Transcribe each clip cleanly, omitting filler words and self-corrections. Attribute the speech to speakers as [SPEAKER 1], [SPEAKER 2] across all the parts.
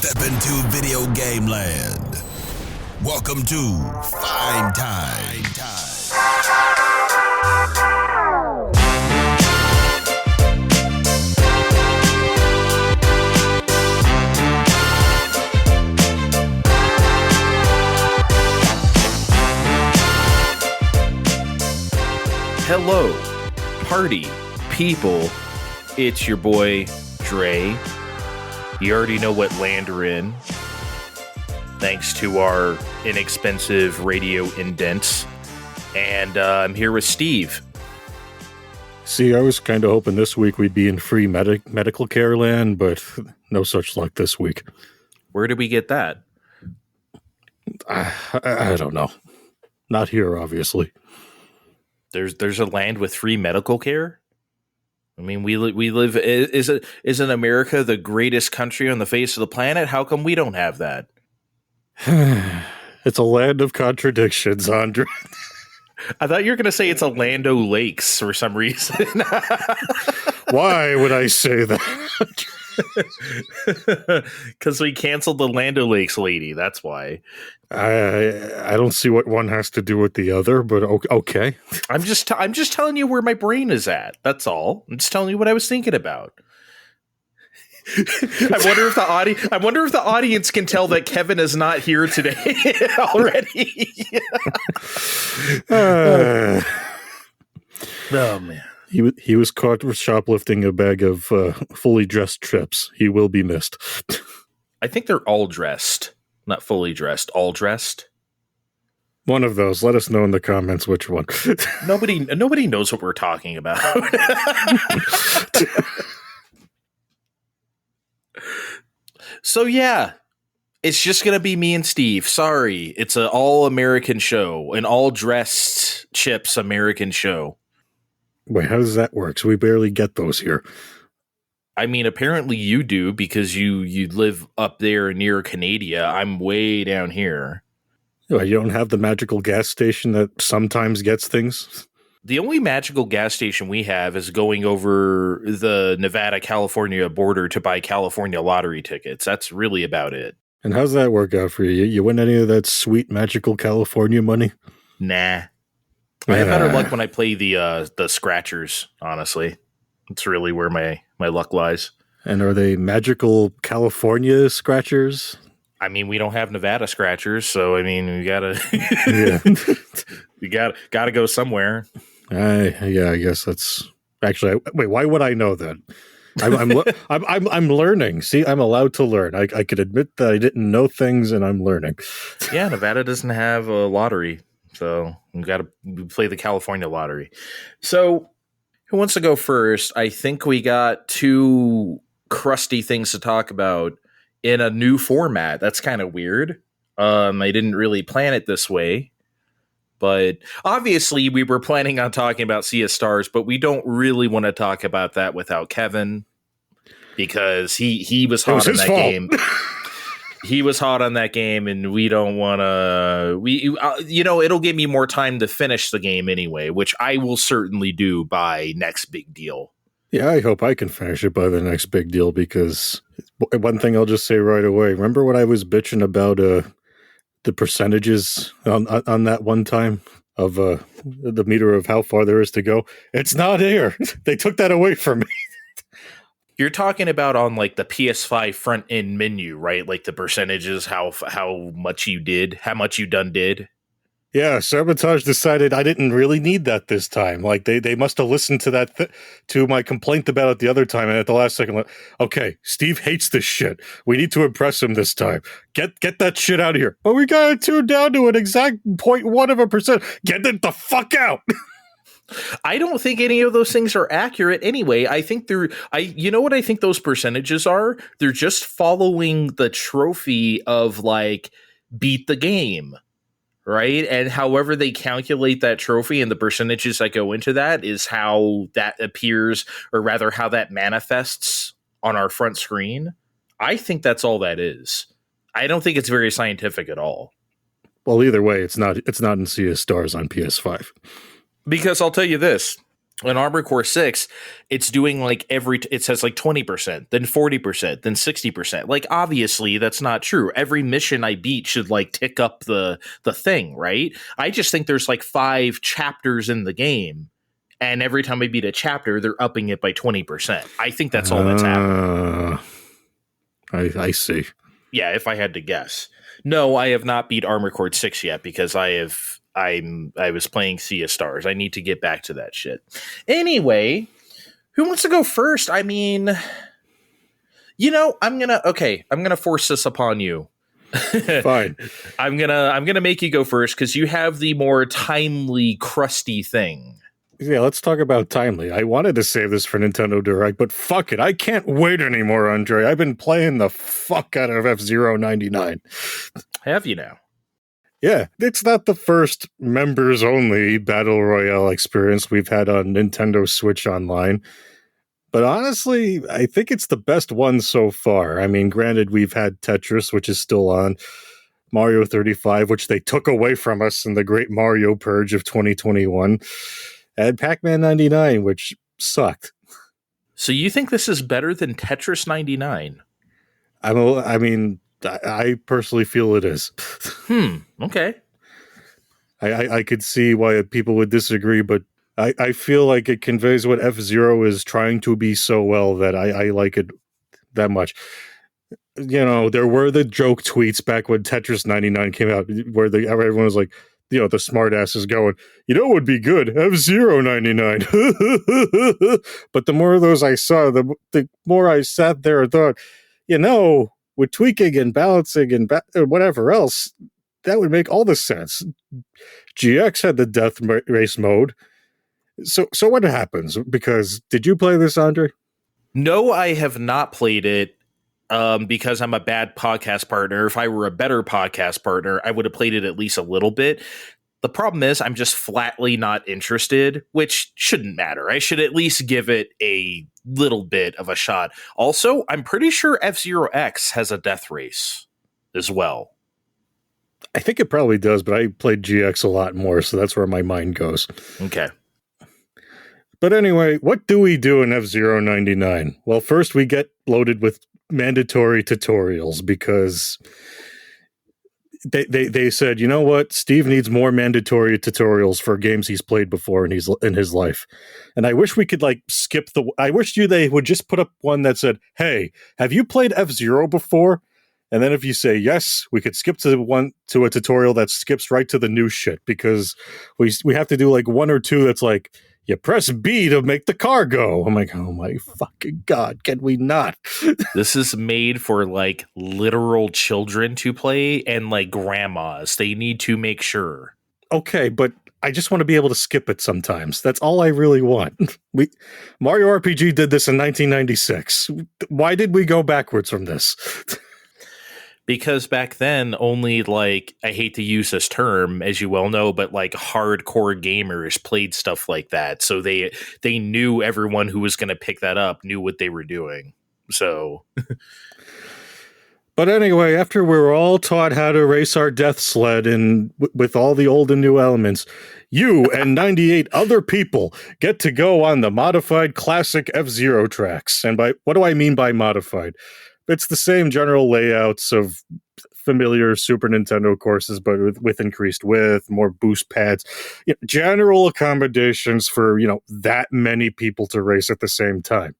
[SPEAKER 1] Step into video game land. Welcome to Fine Time.
[SPEAKER 2] Hello, party people. It's your boy, Dre. You already know what land we're in, thanks to our inexpensive radio indents. And I'm here with Steve.
[SPEAKER 3] See, I was kind of hoping this week we'd be in free medical care land, but no such luck this week.
[SPEAKER 2] Where did we get that?
[SPEAKER 3] I don't know. Not here, obviously.
[SPEAKER 2] There's a land with free medical care? I mean, we live. Isn't America the greatest country on the face of the planet? How come we don't have that?
[SPEAKER 3] It's a land of contradictions, Andre.
[SPEAKER 2] I thought you were going to say it's a Land O' Lakes for some reason.
[SPEAKER 3] Why would I say that?
[SPEAKER 2] Because we canceled the Land O' Lakes lady. That's why.
[SPEAKER 3] I don't see what one has to do with the other, but okay.
[SPEAKER 2] I'm just telling you where my brain is at. That's all. I'm just telling you what I was thinking about. I wonder if the audience can tell that Kevin is not here today already. Oh man.
[SPEAKER 3] He was caught shoplifting a bag of fully dressed chips. He will be missed.
[SPEAKER 2] I think they're all dressed. Not fully dressed, all dressed.
[SPEAKER 3] One of those. Let us know in the comments which one.
[SPEAKER 2] Nobody knows what we're talking about. So yeah, it's just gonna be me and Steve. Sorry, it's an all-American show, an all-dressed chips American show.
[SPEAKER 3] Wait, how does that work? So we barely get those here.
[SPEAKER 2] I mean, apparently you do because you live up there near Canada. I'm way down here.
[SPEAKER 3] You don't have the magical gas station that sometimes gets things?
[SPEAKER 2] The only magical gas station we have is going over the Nevada-California border to buy California lottery tickets. That's really about it.
[SPEAKER 3] And how's that work out for you? You win any of that sweet magical California money?
[SPEAKER 2] Nah. I have better luck when I play the scratchers, honestly. It's really where my luck lies. And
[SPEAKER 3] are they magical California scratchers?
[SPEAKER 2] I mean, we don't have Nevada scratchers, so I mean, we gotta, you gotta go somewhere.
[SPEAKER 3] Yeah, I guess that's actually. Wait, why would I know that? I'm learning. See, I'm allowed to learn. I could admit that I didn't know things, and I'm learning.
[SPEAKER 2] Yeah, Nevada doesn't have a lottery, so we gotta play the California lottery. So. Who wants to go first? I think we got two crusty things to talk about in a new format. That's kind of weird. I didn't really plan it this way. But obviously we were planning on talking about Sea of Stars, but we don't really want to talk about that without Kevin. Because he was hot in that game. He was hot on that game, and we don't want to. It'll give me more time to finish the game anyway, which I will certainly do by next big deal.
[SPEAKER 3] Yeah, I hope I can finish it by the next big deal, because one thing I'll just say right away. Remember what I was bitching about the percentages on that one time of the meter of how far there is to go? It's not here. They took that away from me.
[SPEAKER 2] You're talking about on like the PS5 front end menu, right? Like the percentages, how much you did, how much you done did.
[SPEAKER 3] Yeah, Sabotage decided I didn't really need that this time. Like they must have listened to that to my complaint about it the other time, and at the last second, like, okay, Steve hates this shit. We need to impress him this time. Get that shit out of here. But we got it tuned down to an exact 0.1%. Get it the fuck out.
[SPEAKER 2] I don't think any of those things are accurate anyway. I think you know what I think those percentages are? They're just following the trophy of like beat the game, right? And however they calculate that trophy and the percentages that go into that is how that appears, or rather how that manifests on our front screen. I think that's all that is. I don't think it's very scientific at all.
[SPEAKER 3] Well, either way, it's not in Sea of Stars on PS5.
[SPEAKER 2] Because I'll tell you this, In Armored Core 6, it's doing like it says like 20%, then 40%, then 60%. Like, obviously, that's not true. Every mission I beat should like tick up the thing, right? I just think there's like 5 chapters in the game, and every time I beat a chapter, they're upping it by 20%. I think that's all that's happening.
[SPEAKER 3] I see.
[SPEAKER 2] Yeah, if I had to guess. No, I have not beat Armored Core 6 yet because I was playing Sea of Stars. I need to get back to that shit. Anyway, who wants to go first? I mean, I'm gonna force this upon you.
[SPEAKER 3] Fine.
[SPEAKER 2] I'm gonna make you go first because you have the more timely, crusty thing.
[SPEAKER 3] Yeah, let's talk about timely. I wanted to save this for Nintendo Direct, but fuck it. I can't wait anymore, Andre. I've been playing the fuck out of F-Zero 99.
[SPEAKER 2] Have you now?
[SPEAKER 3] Yeah, it's not the first members-only Battle Royale experience we've had on Nintendo Switch Online. But honestly, I think it's the best one so far. I mean, granted, we've had Tetris, which is still on, Mario 35, which they took away from us in the Great Mario Purge of 2021, and Pac-Man 99, which sucked.
[SPEAKER 2] So you think this is better than Tetris 99?
[SPEAKER 3] I personally feel it is.
[SPEAKER 2] Okay.
[SPEAKER 3] I could see why people would disagree, but I feel like it conveys what F-Zero is trying to be so well that I like it that much. There were the joke tweets back when Tetris 99 came out where everyone was like, the smart ass is going, what would be good? F-Zero 99. But the more of those I saw, the more I sat there and thought, with tweaking and balancing and whatever else, that would make all the sense. GX had the death race mode. So what happens? Because did you play this, Andre?
[SPEAKER 2] No, I have not played it because I'm a bad podcast partner. If I were a better podcast partner, I would have played it at least a little bit. The problem is I'm just flatly not interested, which shouldn't matter. I should at least give it a little bit of a shot. Also, I'm pretty sure F-Zero X has a death race as well.
[SPEAKER 3] I think it probably does, but I played GX a lot more, so that's where my mind goes.
[SPEAKER 2] Okay.
[SPEAKER 3] But anyway, what do we do in F-Zero 99? Well, first we get loaded with mandatory tutorials because they said, you know what, Steve needs more mandatory tutorials for games he's played before in his life. And I wish we could skip I wish they would just put up one that said, hey, have you played F-Zero before? And then if you say yes, we could skip to a tutorial that skips right to the new shit, because we have to do one or two that's like, you press B to make the car go. I'm like, oh my fucking God, can we not?
[SPEAKER 2] This is made for literal children to play and grandmas. They need to make sure.
[SPEAKER 3] Okay, but I just want to be able to skip it sometimes. That's all I really want. Mario RPG did this in 1996. Why did we go backwards from this?
[SPEAKER 2] Because back then, only I hate to use this term, as you well know, but hardcore gamers played stuff like that. So they knew everyone who was going to pick that up knew what they were doing. So.
[SPEAKER 3] But anyway, after we were all taught how to race our death sled and with all the old and new elements, you and 98 other people get to go on the modified classic F-Zero tracks. And what do I mean by modified? It's the same general layouts of familiar Super Nintendo courses, but with increased width, more boost pads, general accommodations for, that many people to race at the same time.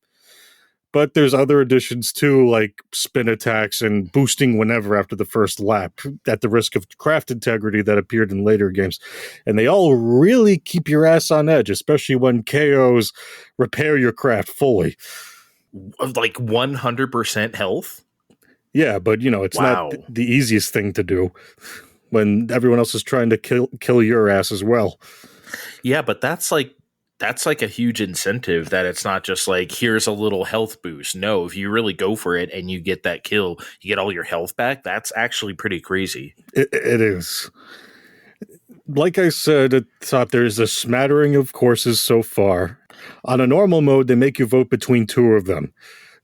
[SPEAKER 3] But there's other additions too, like spin attacks and boosting whenever after the first lap, at the risk of craft integrity that appeared in later games. And they all really keep your ass on edge, especially when KOs repair your craft fully.
[SPEAKER 2] 100% health?
[SPEAKER 3] Yeah, but it's not the easiest thing to do when everyone else is trying to kill your ass as well.
[SPEAKER 2] Yeah, but that's a huge incentive that it's not just here's a little health boost. No, if you really go for it and you get that kill, you get all your health back. That's actually pretty crazy.
[SPEAKER 3] It is. Like I said at the top, there's a smattering of courses so far. On a normal mode, they make you vote between two of them.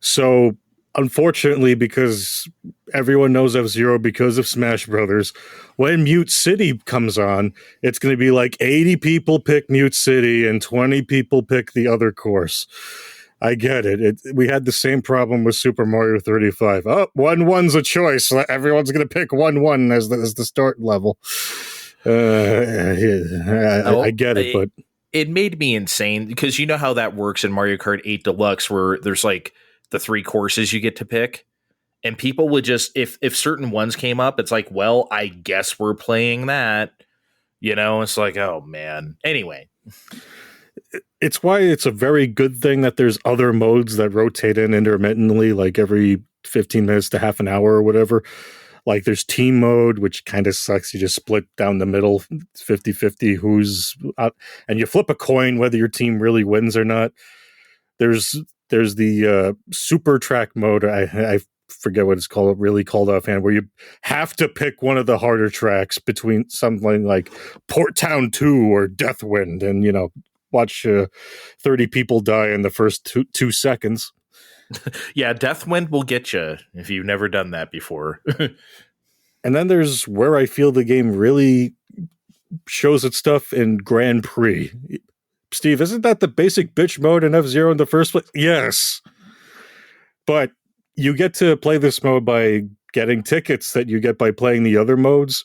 [SPEAKER 3] So unfortunately, because everyone knows F-Zero because of Smash Brothers, when Mute City comes on, it's going to be like 80 people pick Mute City and 20 people pick the other course. I get it. We had the same problem with Super Mario 35. Oh, 1-1's a choice. Everyone's going to pick 1-1 as the start level. I get it, but
[SPEAKER 2] it made me insane because you know how that works in Mario Kart 8 Deluxe, where there's like the 3 courses you get to pick, and people would just if certain ones came up, it's like, well, I guess we're playing that. It's like, oh man. Anyway.
[SPEAKER 3] It's why it's a very good thing that there's other modes that rotate in intermittently, like every 15 minutes to half an hour or whatever. Like there's team mode, which kind of sucks. You just split down the middle, 50-50 who's out, and you flip a coin whether your team really wins or not. There's the super track mode. I forget what it's called, really called offhand, where you have to pick one of the harder tracks between something like Port Town 2 or Deathwind, and watch 30 people die in the first 2 seconds.
[SPEAKER 2] Yeah, Deathwind will get you if you've never done that before.
[SPEAKER 3] And then there's where I feel the game really shows its stuff in Grand Prix. Steve, isn't that the basic bitch mode in F-Zero in the first place? Yes. But you get to play this mode by getting tickets that you get by playing the other modes,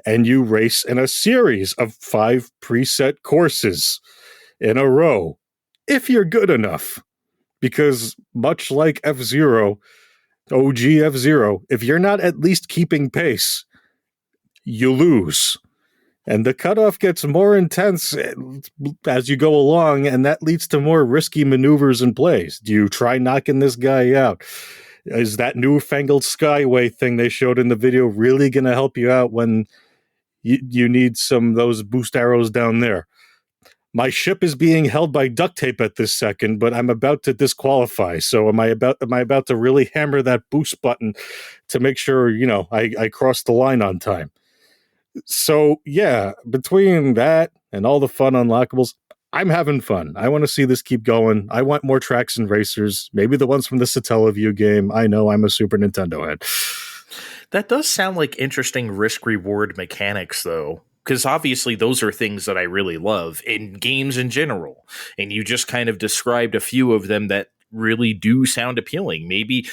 [SPEAKER 3] and you race in a series of 5 preset courses in a row, if you're good enough. Because much like F-Zero, OG F-Zero, if you're not at least keeping pace, you lose. And the cutoff gets more intense as you go along, and that leads to more risky maneuvers and plays. Do you try knocking this guy out? Is that newfangled Skyway thing they showed in the video really going to help you out when you need some of those boost arrows down there? My ship is being held by duct tape at this second, but I'm about to disqualify. So am I about to really hammer that boost button to make sure, I cross the line on time? So yeah, between that and all the fun unlockables, I'm having fun. I want to see this keep going. I want more tracks and racers, maybe the ones from the Satellaview game. I know I'm a Super Nintendo head.
[SPEAKER 2] That does sound like interesting risk-reward mechanics, though. Because obviously those are things that I really love in games in general. And you just kind of described a few of them that really do sound appealing. Maybe,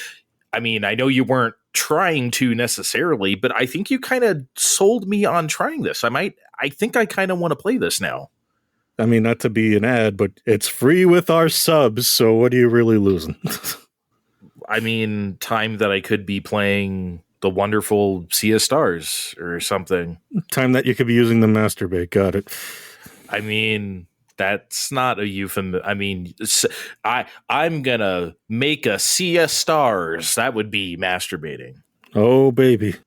[SPEAKER 2] I know you weren't trying to necessarily, but I think you kind of sold me on trying this. I think I kind of want to play this now.
[SPEAKER 3] Not to be an ad, but it's free with our subs, so what are you really losing?
[SPEAKER 2] Time that I could be playing the wonderful Sea of Stars or something.
[SPEAKER 3] Time that you could be using the masturbate. Got it.
[SPEAKER 2] That's not a euphemism. I'm gonna make a Sea of Stars. That would be masturbating.
[SPEAKER 3] Oh, baby.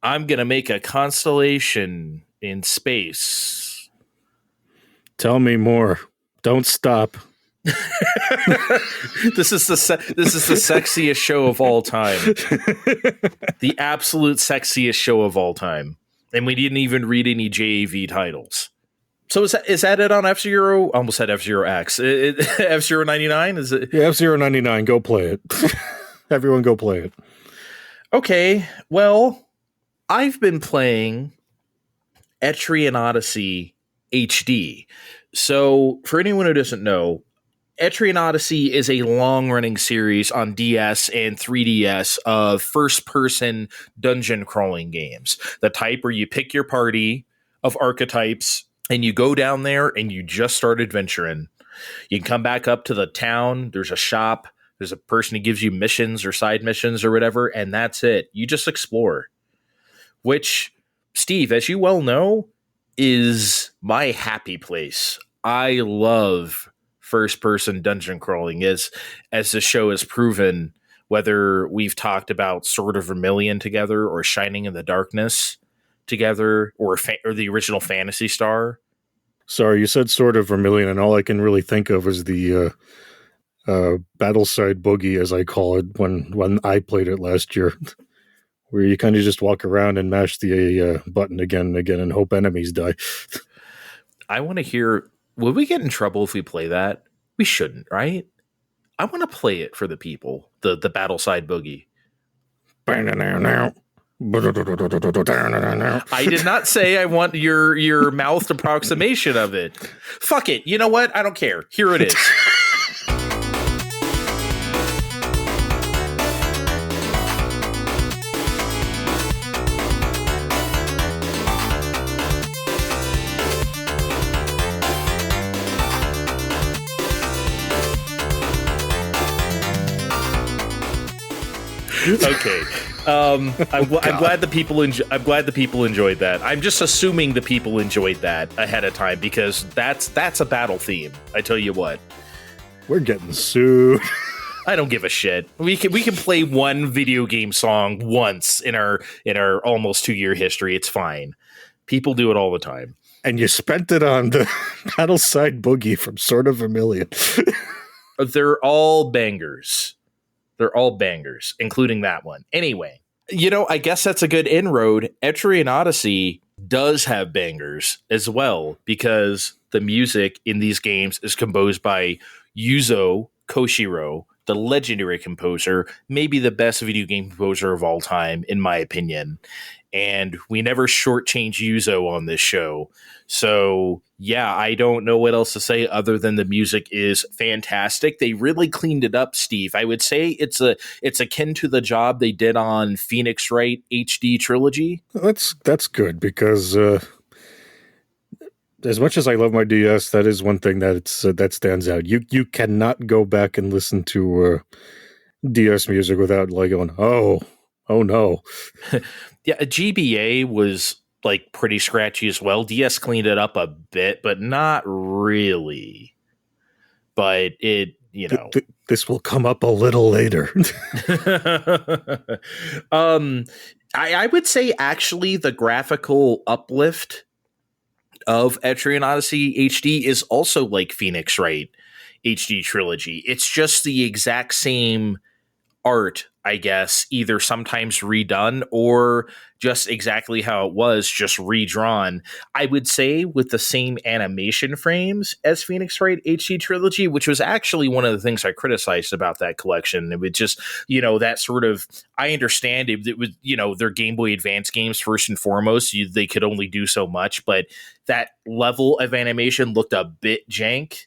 [SPEAKER 2] I'm gonna make a constellation in space.
[SPEAKER 3] Tell me more. Don't stop.
[SPEAKER 2] This is the sexiest show of all time. The absolute sexiest show of all time. And we didn't even read any JAV titles. So is that it on F-Zero? I almost said F-Zero X. F-Zero 99? Is it?
[SPEAKER 3] Yeah, F-Zero 99. Go play it. Everyone go play it.
[SPEAKER 2] Okay. Well, I've been playing Etrian Odyssey HD. So for anyone who doesn't know, Etrian Odyssey is a long-running series on DS and 3DS of first-person dungeon crawling games. The type where you pick your party of archetypes and you go down there and you just start adventuring. You can come back up to the town. There's a shop. There's a person who gives you missions or side missions or whatever, and that's it. You just explore. Which, Steve, as you well know, is my happy place. I love first-person dungeon crawling, as the show has proven, whether we've talked about Sword of Vermilion together or Shining in the Darkness together or the original Phantasy Star.
[SPEAKER 3] Sorry, you said Sword of Vermilion, and all I can really think of is the Battleside Boogie, as I call it, when I played it last year, where you kind of just walk around and mash the button again and again and hope enemies die.
[SPEAKER 2] I want to hear... Would we get in trouble if we play that? We shouldn't, right? I want to play it for the people. The battle side boogie.
[SPEAKER 3] I
[SPEAKER 2] I did not say I want your mouthed approximation of it. Fuck it. You know what? I don't care. Here it is. Okay. I'm glad the people I'm glad the people enjoyed that. I'm just assuming the people enjoyed that ahead of time because that's a battle theme. I tell you what.
[SPEAKER 3] We're getting sued.
[SPEAKER 2] I don't give a shit. We can play one video game song once in our almost 2-year history. It's fine. People do it all the time.
[SPEAKER 3] And you spent it on the battle side boogie from Sword of Vermilion.
[SPEAKER 2] They're all bangers. They're all bangers, including that one. Anyway, I guess that's a good inroad. Etrian Odyssey does have bangers as well because the music in these games is composed by Yuzo Koshiro, the legendary composer, maybe the best video game composer of all time, in my opinion. And we never shortchange Yuzo on this show. So, yeah, I don't know what else to say other than the music is fantastic. They really cleaned it up, Steve. I would say it's akin to the job they did on Phoenix Wright HD Trilogy.
[SPEAKER 3] That's good because as much as I love my DS, that is one thing that that stands out. You cannot go back and listen to DS music without like going, oh no.
[SPEAKER 2] Yeah, GBA was like pretty scratchy as well. DS cleaned it up a bit, but not really. But it,
[SPEAKER 3] this will come up a little later.
[SPEAKER 2] I would say actually the graphical uplift of Etrian Odyssey HD is also like Phoenix Wright HD Trilogy. It's just the exact same art, I guess, either sometimes redone or just exactly how it was, just redrawn. I would say with the same animation frames as Phoenix Wright HD Trilogy, which was actually one of the things I criticized about that collection. It would just, that sort of, I understand it was, their Game Boy Advance games first and foremost, they could only do so much, but that level of animation looked a bit jank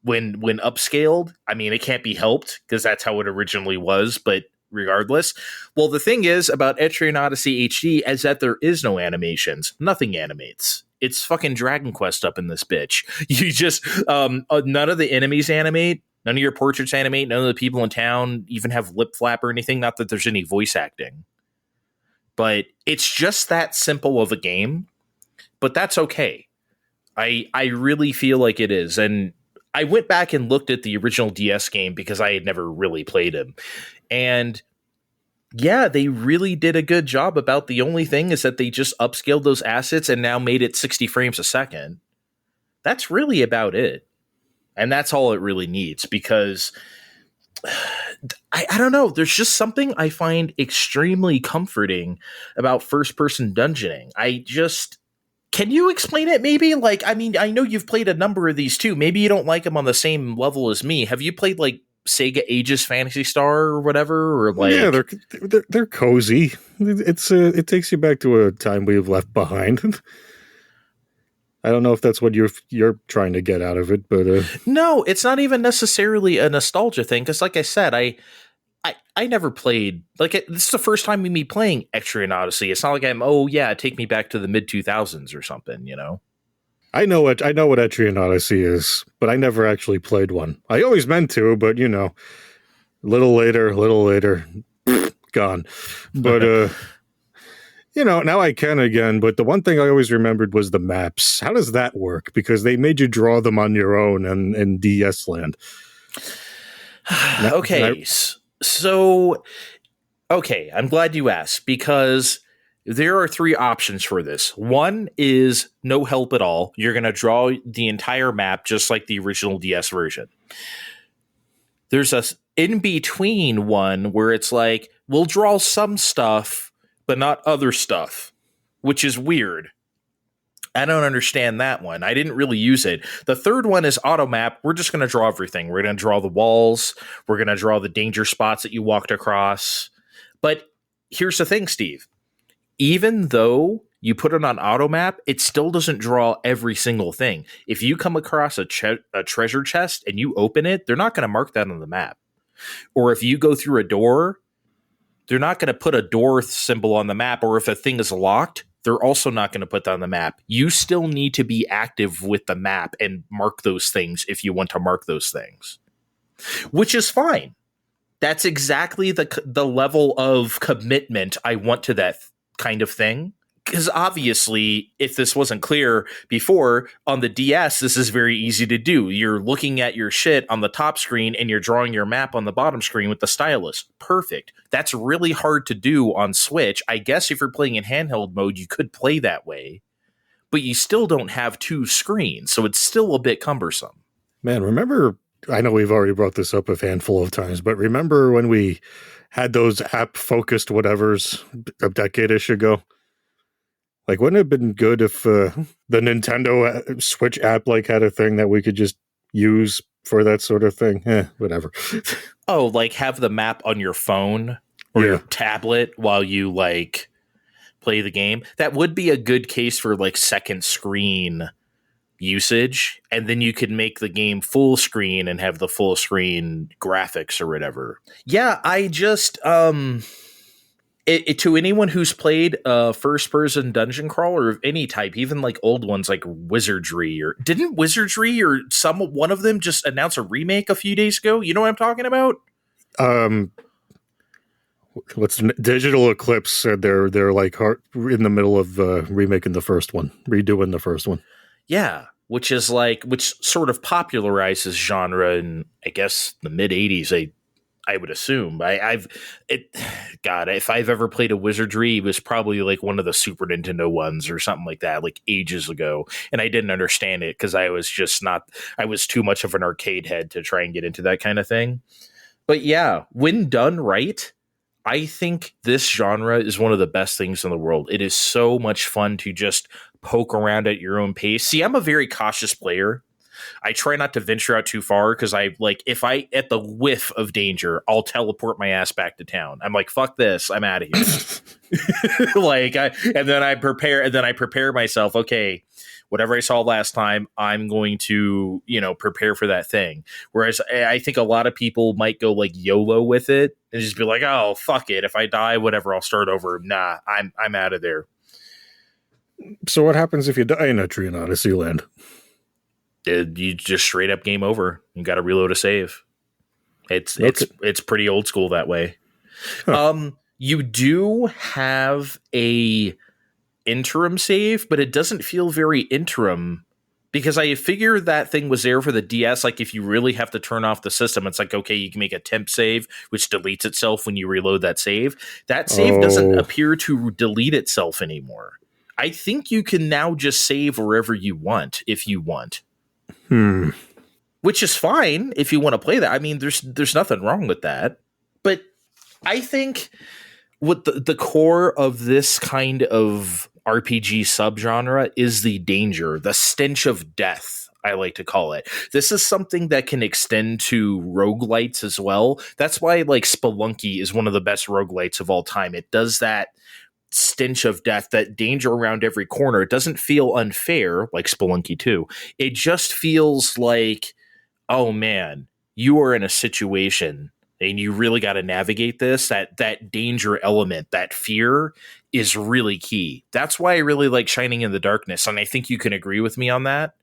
[SPEAKER 2] when upscaled. I mean, it can't be helped because that's how it originally was, but regardless. Well, the thing is about Etrian Odyssey HD is that there is no animations. Nothing animates. It's fucking Dragon Quest up in this bitch. You just, none of the enemies animate. None of your portraits animate. None of the people in town even have lip flap or anything. Not that there's any voice acting. But it's just that simple of a game. But that's okay. I really feel like it is. And I went back and looked at the original DS game because I had never really played him. And yeah, they really did a good job about the only thing is that they just upscaled those assets and now made it 60 frames a second. That's really about it. And that's all it really needs because I don't know. There's just something I find extremely comforting about first-person dungeoning. Can you explain it maybe? Like, I mean, I know you've played a number of these too. Maybe you don't like them on the same level as me. Have you played like Sega Aegis Phantasy Star or whatever? Or like,
[SPEAKER 3] yeah, they're cozy. It takes you back to a time we've left behind. I don't know if that's what you're trying to get out of it, but
[SPEAKER 2] no, it's not even necessarily a nostalgia thing. Because, like I said, I never played this is the first time with me playing Etrian Odyssey. It's not like take me back to the mid 2000s or something,
[SPEAKER 3] I know what Etrian Odyssey is, but I never actually played one. I always meant to, but little later, gone. But now I can again. But the one thing I always remembered was the maps. How does that work? Because they made you draw them on your own in DS land.
[SPEAKER 2] Okay. So, I'm glad you asked because there are 3 options for this. One is no help at all. You're going to draw the entire map just like the original DS version. There's a in-between one where it's like, we'll draw some stuff, but not other stuff, which is weird. I don't understand that one. I didn't really use it. The third one is auto map. We're just going to draw everything. We're going to draw the walls. We're going to draw the danger spots that you walked across. But here's the thing, Steve. Even though you put it on auto map, it still doesn't draw every single thing. If you come across a treasure chest and you open it, they're not going to mark that on the map. Or if you go through a door, they're not going to put a door symbol on the map. Or if a thing is locked, they're also not going to put that on the map. You still need to be active with the map and mark those things if you want to mark those things, which is fine. That's exactly the level of commitment I want to that kind of thing. Because obviously, if this wasn't clear before, on the DS, this is very easy to do. You're looking at your shit on the top screen and you're drawing your map on the bottom screen with the stylus. Perfect. That's really hard to do on Switch. I guess if you're playing in handheld mode, you could play that way. But you still don't have two screens, so it's still a bit cumbersome.
[SPEAKER 3] Man, remember, I know we've already brought this up a handful of times, but remember when we had those app-focused whatevers a decade-ish ago? Like, wouldn't it have been good if the Nintendo Switch app had a thing that we could just use for that sort of thing? Whatever.
[SPEAKER 2] Oh, like have the map on your phone or your tablet while you play the game? That would be a good case for second screen usage, and then you could make the game full screen and have the full screen graphics or whatever. Yeah, I just to anyone who's played first-person dungeon crawler of any type, even old ones like Wizardry, or didn't Wizardry or one of them just announce a remake a few days ago? You know what I'm talking about?
[SPEAKER 3] Digital Eclipse said they're in the middle of remaking the first one, redoing the first one.
[SPEAKER 2] Yeah, which sort of popularizes genre in, I guess, the mid '80s. I would assume. If I've ever played a Wizardry, it was probably one of the Super Nintendo ones or something like that, ages ago. And I didn't understand it because I was too much of an arcade head to try and get into that kind of thing. But yeah, when done right, I think this genre is one of the best things in the world. It is so much fun to just poke around at your own pace. See, I'm a very cautious player. I try not to venture out too far because if I at the whiff of danger, I'll teleport my ass back to town. I'm like, fuck this, I'm out of here. And then I prepare myself. Okay, whatever I saw last time, I'm going to prepare for that thing. Whereas I think a lot of people might go YOLO with it and just be like, oh fuck it, if I die, whatever, I'll start over. Nah, I'm out of there.
[SPEAKER 3] So what happens if you die in Etrian Odyssey land?
[SPEAKER 2] You just straight up game over. You got to reload a save. It's pretty old school that way. Huh. You do have a interim save, but it doesn't feel very interim because I figure that thing was there for the DS. If you really have to turn off the system, it's okay, you can make a temp save, which deletes itself when you reload that save. That save doesn't appear to delete itself anymore. I think you can now just save wherever you want if you want. Which is fine if you want to play that. I mean, there's nothing wrong with that. But I think what the core of this kind of RPG subgenre is the danger, the stench of death, I like to call it. This is something that can extend to roguelites as well. That's why Spelunky is one of the best roguelites of all time. It does that stench of death, that danger around every corner. It doesn't feel unfair like Spelunky 2. It just feels like, oh man, you are in a situation and you really got to navigate this. That danger element, that fear is really key. That's why I really like Shining in the Darkness, and I think you can agree with me on that.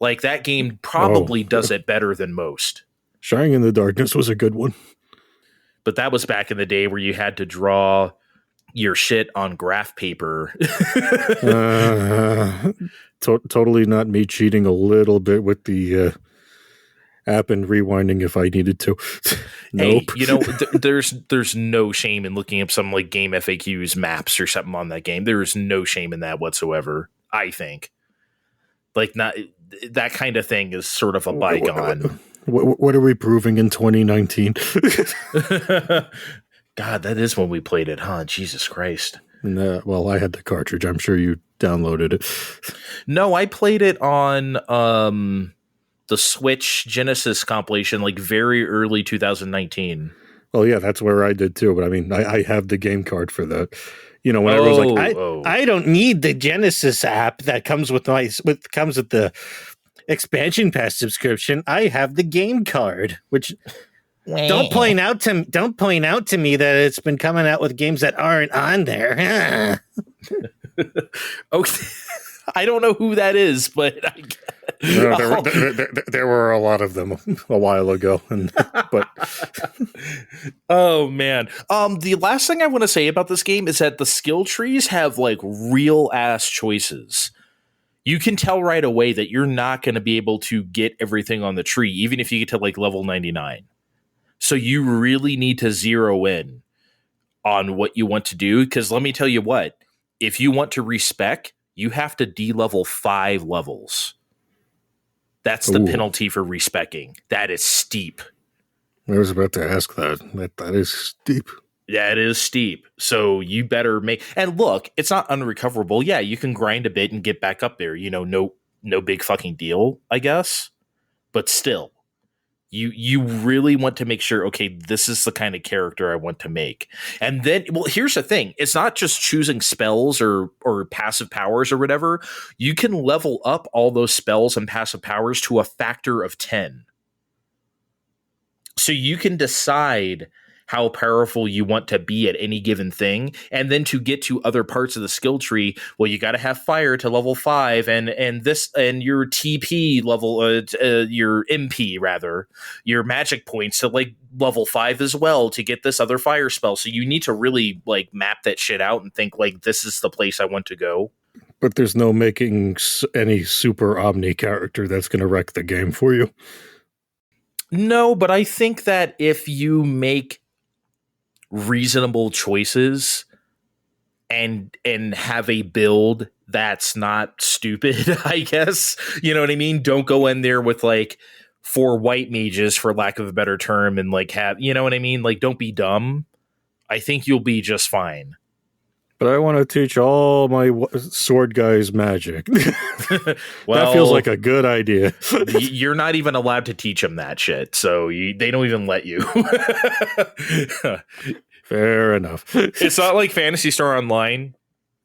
[SPEAKER 2] That game probably does it better than most.
[SPEAKER 3] Shining in the Darkness was a good one.
[SPEAKER 2] But that was back in the day where you had to draw your shit on graph paper.
[SPEAKER 3] Totally not me cheating a little bit with the app and rewinding if I needed to. Nope.
[SPEAKER 2] Hey, there's no shame in looking up some game FAQs maps or something on that game. There is no shame in that whatsoever, I think. Not that kind of thing is sort of a bygone.
[SPEAKER 3] What are we proving in 2019?
[SPEAKER 2] God, that is when we played it, huh? Jesus Christ.
[SPEAKER 3] Well, I had the cartridge. I'm sure you downloaded it.
[SPEAKER 2] No, I played it on the Switch Genesis compilation, like very early 2019.
[SPEAKER 3] Well, yeah, that's where I did too. But I mean, I have the game card for that. When everyone's like, I don't need the Genesis app that comes with comes with the expansion pass subscription. I have the game card, which don't point out to me that it's been coming out with games that aren't on there.
[SPEAKER 2] Okay. I don't know who that is, but
[SPEAKER 3] there were a lot of them a while ago. But
[SPEAKER 2] oh man, the last thing I want to say about this game is that the skill trees have like real ass choices. You can tell right away that you're not going to be able to get everything on the tree, even if you get to like level 99. So you really need to zero in on what you want to do, because let me tell you what, if you want to respec, you have to de-level 5 levels. That's the penalty for respecing. That is steep.
[SPEAKER 3] I was about to ask that. That is steep.
[SPEAKER 2] Yeah, it is steep. So you better make... And look, it's not unrecoverable. Yeah, you can grind a bit and get back up there. No big fucking deal, I guess. But still, you really want to make sure, okay, this is the kind of character I want to make. And then, well, here's the thing. It's not just choosing spells or passive powers or whatever. You can level up all those spells and passive powers to a factor of 10. So you can decide how powerful you want to be at any given thing. And then to get to other parts of the skill tree, well, you got to have fire to level 5 and your TP level, your MP rather, your magic points to like level 5 as well to get this other fire spell. So you need to really like map that shit out and think like, this is the place I want to go.
[SPEAKER 3] But there's no making any super Omni character that's going to wreck the game for you.
[SPEAKER 2] No, but I think that if you make reasonable choices and have a build that's not stupid, I guess, you know what I mean? Don't go in there with like 4 white mages, for lack of a better term, and like have, you know what I mean? Like, don't be dumb. I think you'll be just fine.
[SPEAKER 3] But I want to teach all my sword guys magic.
[SPEAKER 2] Well,
[SPEAKER 3] that feels like a good idea.
[SPEAKER 2] You're not even allowed to teach them that shit, so they don't even let you.
[SPEAKER 3] Fair enough.
[SPEAKER 2] It's not like Phantasy Star Online,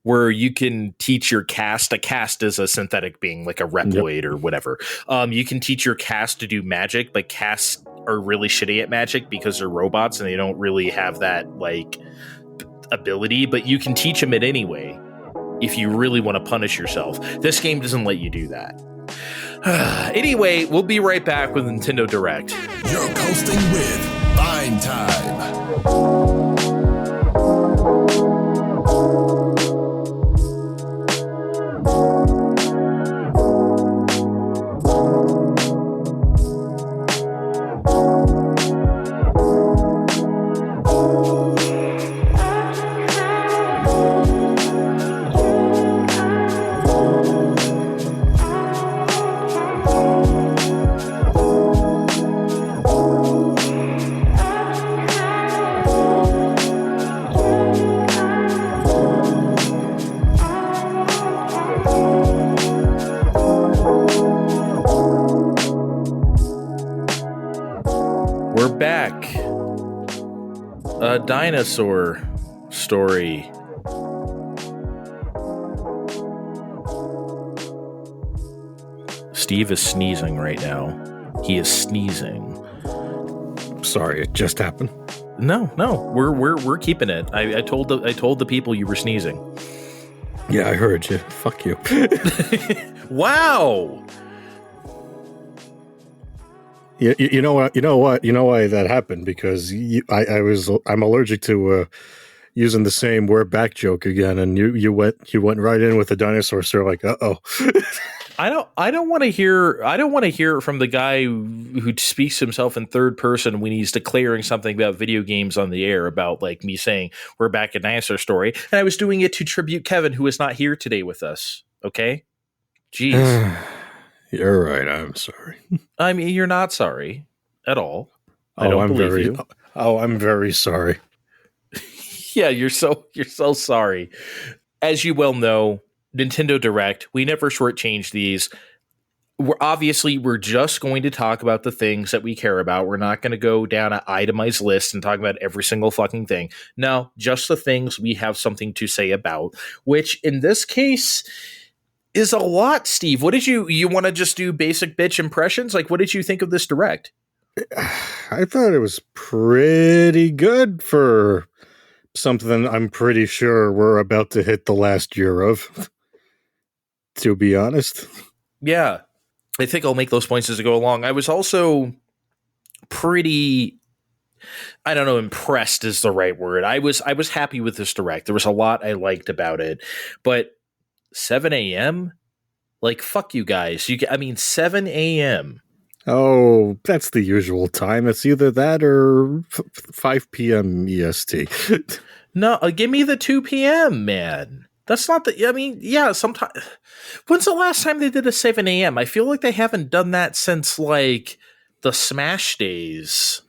[SPEAKER 2] where you can teach your cast. A cast is a synthetic being, like a Reploid or whatever. You can teach your cast to do magic, but casts are really shitty at magic because they're robots and they don't really have that like ability, but you can teach them it anyway if you really want to punish yourself. This game doesn't let you do that. Anyway, we'll be right back with Nintendo Direct.
[SPEAKER 1] You're coasting with Fine Time.
[SPEAKER 2] We're back. A dinosaur story. Steve is sneezing right now. He is sneezing.
[SPEAKER 3] Sorry, it just happened.
[SPEAKER 2] No, we're keeping it. I told the people you were sneezing.
[SPEAKER 3] Yeah, I heard you. Fuck you.
[SPEAKER 2] Wow.
[SPEAKER 3] You know what? You know why that happened? Because I'm allergic to using the same "we're back" joke again, and you went right in with the dinosaur story. Like,
[SPEAKER 2] I don't want to hear it from the guy who speaks to himself in third person when he's declaring something about video games on the air, about like me saying we're back at Dinosaur Story, and I was doing it to tribute Kevin, who is not here today with us. Okay, jeez.
[SPEAKER 3] You're right. I'm sorry.
[SPEAKER 2] I mean, you're not sorry at all. I don't believe you.
[SPEAKER 3] I'm very sorry.
[SPEAKER 2] Yeah, you're so sorry. As you well know, Nintendo Direct, we never shortchange these. We're just going to talk about the things that we care about. We're not going to go down an itemized list and talk about every single fucking thing. No, just the things we have something to say about, which in this case is a lot. Steve, what did you want to just do basic bitch impressions? Like, what did you think of this Direct?
[SPEAKER 3] I thought it was pretty good for something I'm pretty sure we're about to hit the last year of, to be honest.
[SPEAKER 2] Yeah, I think I'll make those points as I go along. I was also pretty, I don't know, impressed is the right word. I was happy with this Direct. There was a lot I liked about it, but 7 a.m.? Like, fuck you guys. 7 a.m.
[SPEAKER 3] Oh, that's the usual time. It's either that or 5 p.m. EST.
[SPEAKER 2] No, give me the 2 p.m., man. That's not sometimes. When's the last time they did a 7 a.m.? I feel like they haven't done that since, like, the Smash days.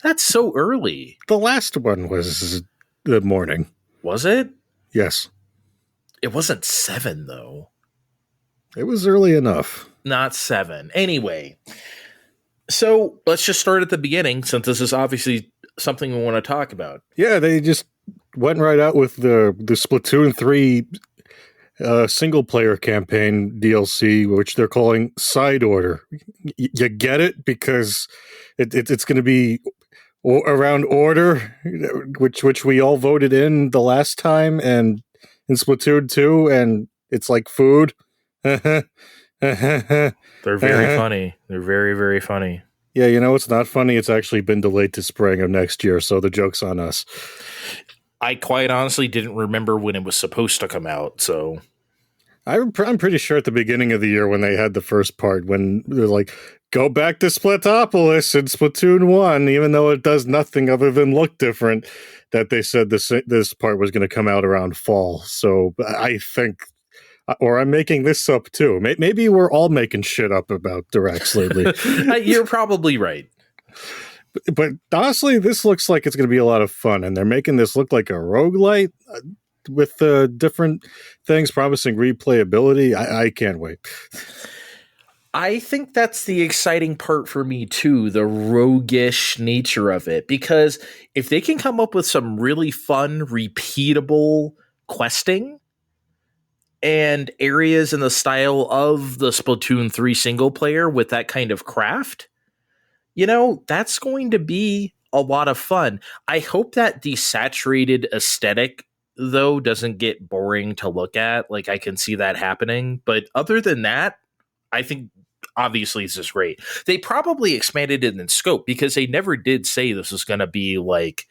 [SPEAKER 2] That's so early.
[SPEAKER 3] The last one was the morning.
[SPEAKER 2] Was it?
[SPEAKER 3] Yes.
[SPEAKER 2] It wasn't 7, though.
[SPEAKER 3] It was early enough.
[SPEAKER 2] Not 7. Anyway, so let's just start at the beginning, since this is obviously something we want to talk about.
[SPEAKER 3] Yeah, they just went right out with the Splatoon 3 single-player campaign DLC, which they're calling Side Order. You get it? Because it's going to be around Order, which we all voted in the last time, and in Splatoon 2, and it's like food. They're
[SPEAKER 2] very funny. They're very, very funny.
[SPEAKER 3] Yeah, it's not funny. It's actually been delayed to spring of next year, so the joke's on us.
[SPEAKER 2] I quite honestly didn't remember when it was supposed to come out, so...
[SPEAKER 3] I'm pretty sure at the beginning of the year when they had the first part, when they're like, go back to Splatopolis in Splatoon 1, even though it does nothing other than look different, that they said this part was going to come out around fall. So I think... Or I'm making this up too. Maybe we're all making shit up about Directs lately.
[SPEAKER 2] You're probably right.
[SPEAKER 3] But honestly, this looks like it's going to be a lot of fun. And they're making this look like a roguelite with different things promising replayability. I can't wait.
[SPEAKER 2] I think that's the exciting part for me too, the roguish nature of it. Because if they can come up with some really fun, repeatable questing, and areas in the style of the Splatoon 3 single player with that kind of craft, that's going to be a lot of fun. I hope that desaturated aesthetic, though, doesn't get boring to look at. Like, I can see that happening. But other than that, I think, obviously, this is great. They probably expanded it in scope because they never did say this was going to be, like,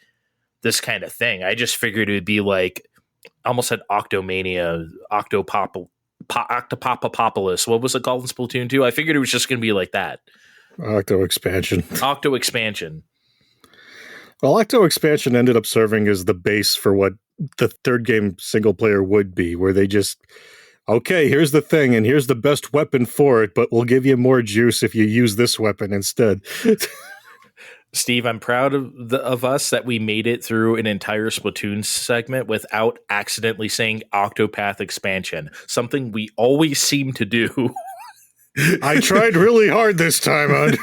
[SPEAKER 2] this kind of thing. I just figured it would be, like, almost said Octomania, Octopopolis. What was it called in Splatoon 2? I figured it was just going to be like that.
[SPEAKER 3] Octo Expansion.
[SPEAKER 2] Octo Expansion.
[SPEAKER 3] Well, Octo Expansion ended up serving as the base for what the third game single player would be, where they just, okay, here's the thing, and here's the best weapon for it, but we'll give you more juice if you use this weapon instead.
[SPEAKER 2] Steve, I'm proud of us that we made it through an entire Splatoon segment without accidentally saying Octopath Expansion, something we always seem to do.
[SPEAKER 3] I tried really hard this time, hon.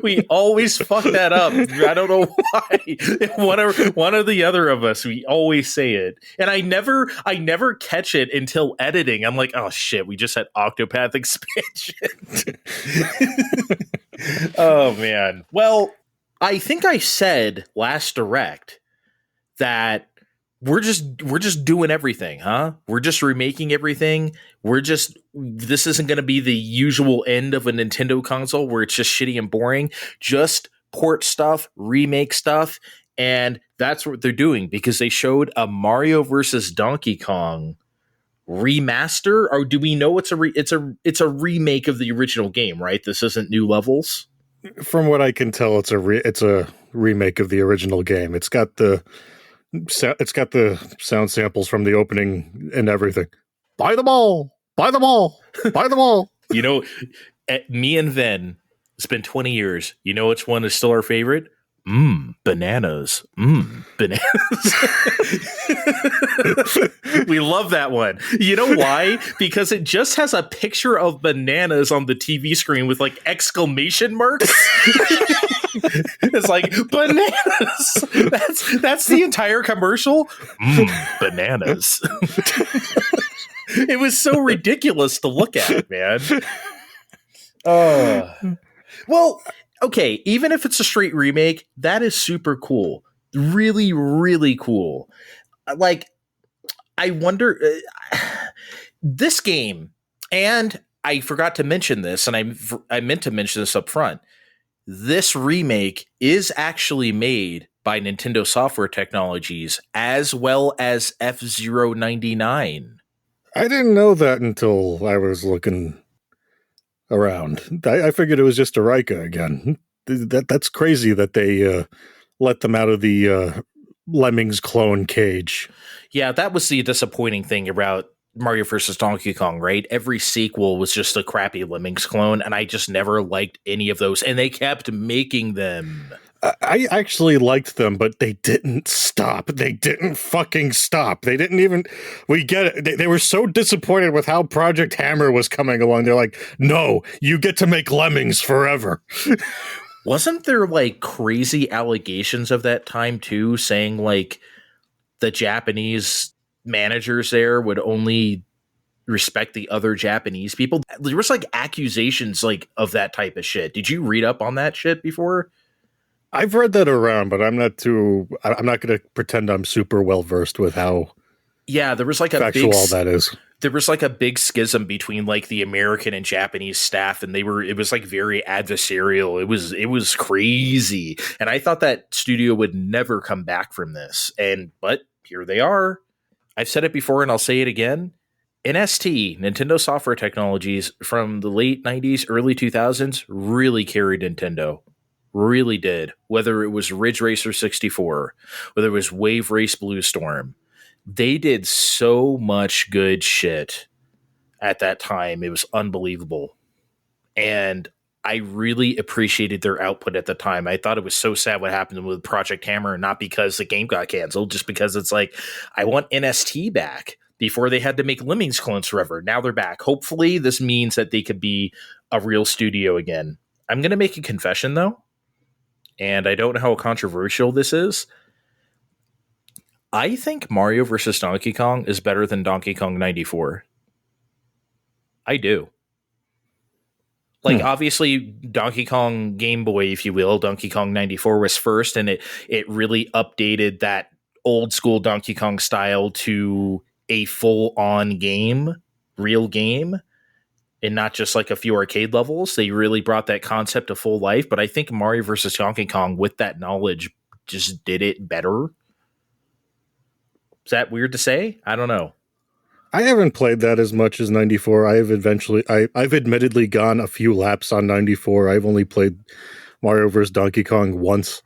[SPEAKER 2] We always fuck that up. I don't know why. One or the other of us, we always say it. And I never catch it until editing. I'm like, oh shit, we just had Octopath Expansion. Oh man. Well, I think I said last Direct that we're just doing everything, huh? We're just remaking everything. This isn't going to be the usual end of a Nintendo console where it's just shitty and boring. Just port stuff, remake stuff, and that's what they're doing because they showed a Mario versus Donkey Kong remaster. Or do we know it's a remake of the original game, right? This isn't new levels.
[SPEAKER 3] From what I can tell, it's a remake of the original game. It's got the sound samples from the opening and everything. Buy them all. Buy them all. Buy them all.
[SPEAKER 2] Me and Ven, it's been 20 years. You know which one is still our favorite? Bananas. Bananas. We love that one. You know why? Because it just has a picture of bananas on the TV screen with like exclamation marks. It's like bananas. That's the entire commercial. Bananas. It was so ridiculous to look at, man. Well, okay, even if it's a straight remake, that is super cool. Really, really cool. Like, I wonder, this game, and I forgot to mention this, and I meant to mention this up front. This remake is actually made by Nintendo Software Technologies as well as F-Zero 99.
[SPEAKER 3] I didn't know that until I was looking around. I figured it was just a Rika again. That's crazy that they let them out of the Lemmings clone cage.
[SPEAKER 2] Yeah, that was the disappointing thing about Mario vs. Donkey Kong, right? Every sequel was just a crappy Lemmings clone, and I just never liked any of those, and they kept making them.
[SPEAKER 3] I actually liked them, but they didn't stop. They didn't fucking stop. They didn't even... We get it. They were so disappointed with how Project Hammer was coming along. They're like, no, you get to make Lemmings forever.
[SPEAKER 2] Wasn't there, like, crazy allegations of that time, too, saying, like, the Japanese managers there would only respect the other Japanese people? There was, like, accusations, like, of that type of shit. Did you read up on that shit before?
[SPEAKER 3] I've read that around, but I'm not going to pretend I'm super well versed with how
[SPEAKER 2] there was like
[SPEAKER 3] factual all that is.
[SPEAKER 2] There was like a big schism between like the American and Japanese staff, and it was like very adversarial. It was crazy. And I thought that studio would never come back from this. But here they are. I've said it before and I'll say it again. NST, Nintendo Software Technologies, from the late 90s, early 2000s, really carried Nintendo. Really did. Whether it was Ridge Racer 64, whether it was Wave Race Blue Storm, they did so much good shit at that time. It was unbelievable. And I really appreciated their output at the time. I thought it was so sad what happened with Project Hammer, not because the game got canceled, just because it's like, I want NST back. Before they had to make Lemmings clones forever. Now they're back. Hopefully this means that they could be a real studio again. I'm going to make a confession, though. And I don't know how controversial this is. I think Mario vs. Donkey Kong is better than Donkey Kong 94. I do. Like, obviously, Donkey Kong Game Boy, if you will, Donkey Kong 94 was first, and it really updated that old school Donkey Kong style to a full-on game, real game. And not just like a few arcade levels. They really brought that concept to full life. But I think Mario vs. Donkey Kong, with that knowledge, just did it better. Is that weird to say? I don't know.
[SPEAKER 3] I haven't played that as much as 94. I've admittedly gone a few laps on 94. I've only played Mario vs. Donkey Kong once.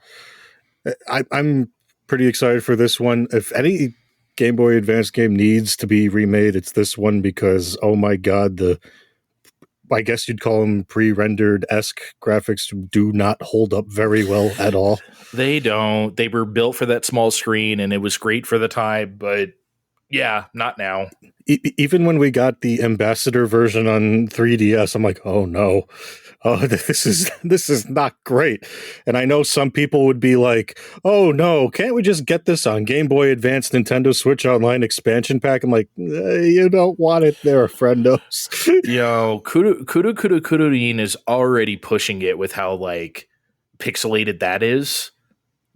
[SPEAKER 3] I'm pretty excited for this one. If any Game Boy Advance game needs to be remade, it's this one, because, oh my God, I guess you'd call them pre-rendered-esque graphics do not hold up very well at all.
[SPEAKER 2] They don't. They were built for that small screen, and it was great for the time, but yeah, not now.
[SPEAKER 3] Even when we got the Ambassador version on 3DS, I'm like, oh no. Oh, this is not great. And I know some people would be like, oh no, can't we just get this on Game Boy Advance Nintendo Switch Online expansion pack? I'm like, you don't want it there, friendos.
[SPEAKER 2] Yo, Kudo is already pushing it with how like pixelated that is.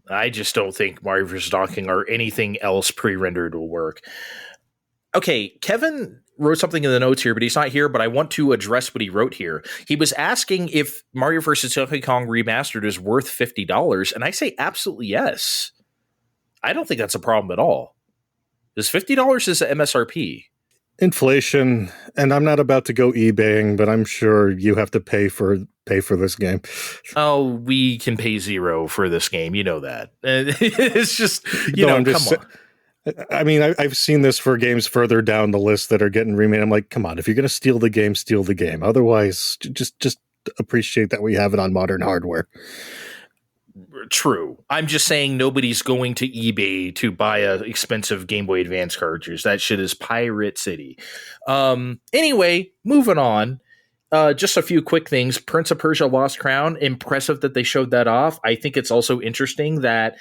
[SPEAKER 2] I just don't think Mario vs. Donkey Kong or anything else pre-rendered will work. Okay, Kevin wrote something in the notes here, but he's not here, but I want to address what he wrote here. He was asking if Mario vs. Donkey Kong Remastered is worth $50, and I say absolutely yes. I don't think that's a problem at all. Because $50 is the MSRP.
[SPEAKER 3] Inflation, and I'm not about to go eBaying, but I'm sure you have to pay for this game.
[SPEAKER 2] Oh, we can pay $0 for this game. You know that. It's just, come on.
[SPEAKER 3] I mean, I've seen this for games further down the list that are getting remade. I'm like, come on, if you're going to steal the game, steal the game. Otherwise, just appreciate that we have it on modern hardware.
[SPEAKER 2] True. I'm just saying nobody's going to eBay to buy a expensive Game Boy Advance cartridge. That shit is Pirate City. Anyway, moving on. Just a few quick things. Prince of Persia Lost Crown. Impressive that they showed that off. I think it's also interesting that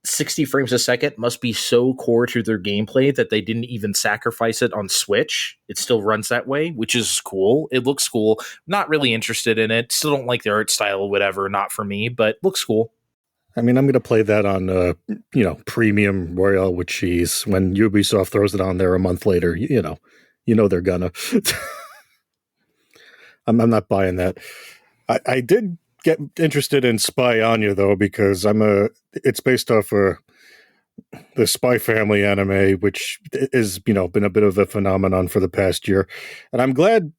[SPEAKER 2] 60 frames a second must be so core to their gameplay that they didn't even sacrifice it on Switch. It still runs that way, which is cool. It looks cool. Not really interested in it. Still don't like the art style, whatever. Not for me, but looks cool.
[SPEAKER 3] I mean, I'm going to play that on, premium Royale with cheese. When Ubisoft throws it on there a month later, they're gonna. I'm not buying that. I did get interested in Spy Anya though, because it's based off the Spy Family anime, which is been a bit of a phenomenon for the past year, and I'm glad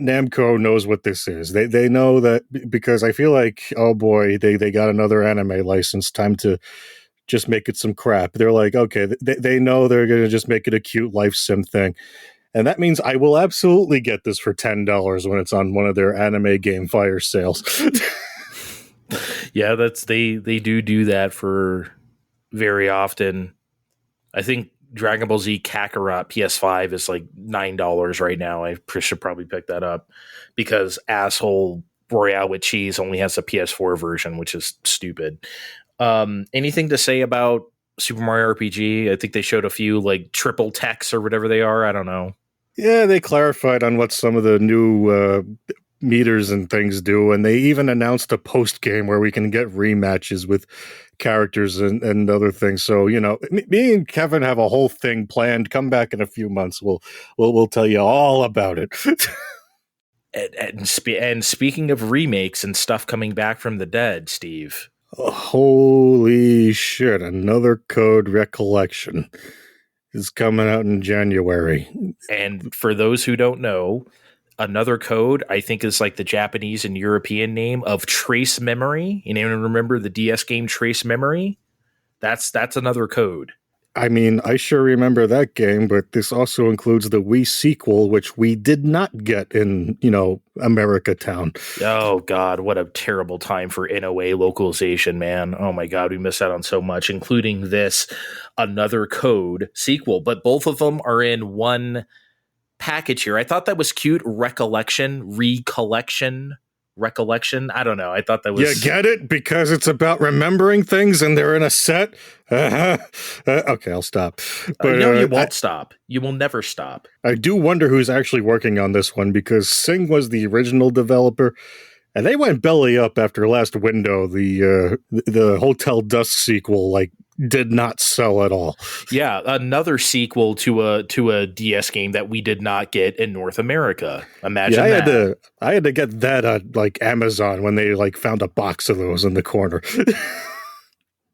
[SPEAKER 3] Namco knows what this is. They know that, because I feel like, oh boy, they got another anime license. Time to just make it some crap. They're like, okay, they know they're going to just make it a cute life sim thing. And that means I will absolutely get this for $10 when it's on one of their anime game fire sales.
[SPEAKER 2] Yeah, they do that for very often. I think Dragon Ball Z Kakarot PS5 is like $9 right now. I should probably pick that up because asshole Royale with cheese only has a PS4 version, which is stupid. Anything to say about Super Mario RPG? I think they showed a few like triple techs or whatever they are. I don't know.
[SPEAKER 3] Yeah, they clarified on what some of the new meters and things do, and they even announced a post game where we can get rematches with characters and other things. So me and Kevin have a whole thing planned. Come back in a few months. We'll tell you all about it.
[SPEAKER 2] And speaking of remakes and stuff coming back from the dead, Steve.
[SPEAKER 3] Holy shit! Another Code Recollection is coming out in January.
[SPEAKER 2] And for those who don't know, Another Code, I think, is like the Japanese and European name of Trace Memory. Anyone remember the DS game Trace Memory? That's Another Code.
[SPEAKER 3] I mean, I sure remember that game, but this also includes the Wii sequel, which we did not get in, America Town.
[SPEAKER 2] Oh, God, what a terrible time for NOA localization, man. Oh, my God, we missed out on so much, including this Another Code sequel. But both of them are in one package here. I thought that was cute. Recollection. I don't know. I thought that was...
[SPEAKER 3] You get it? Because it's about remembering things and they're in a set? Okay, I'll stop.
[SPEAKER 2] But no, you won't stop. You will never stop.
[SPEAKER 3] I do wonder who's actually working on this one, because Sing was the original developer, and they went belly up after Last Window. The Hotel Dusk sequel, did not sell at all.
[SPEAKER 2] Yeah, another sequel to a DS game that we did not get in North America. Imagine that.
[SPEAKER 3] I had to get that on Amazon when they found a box of those in the corner.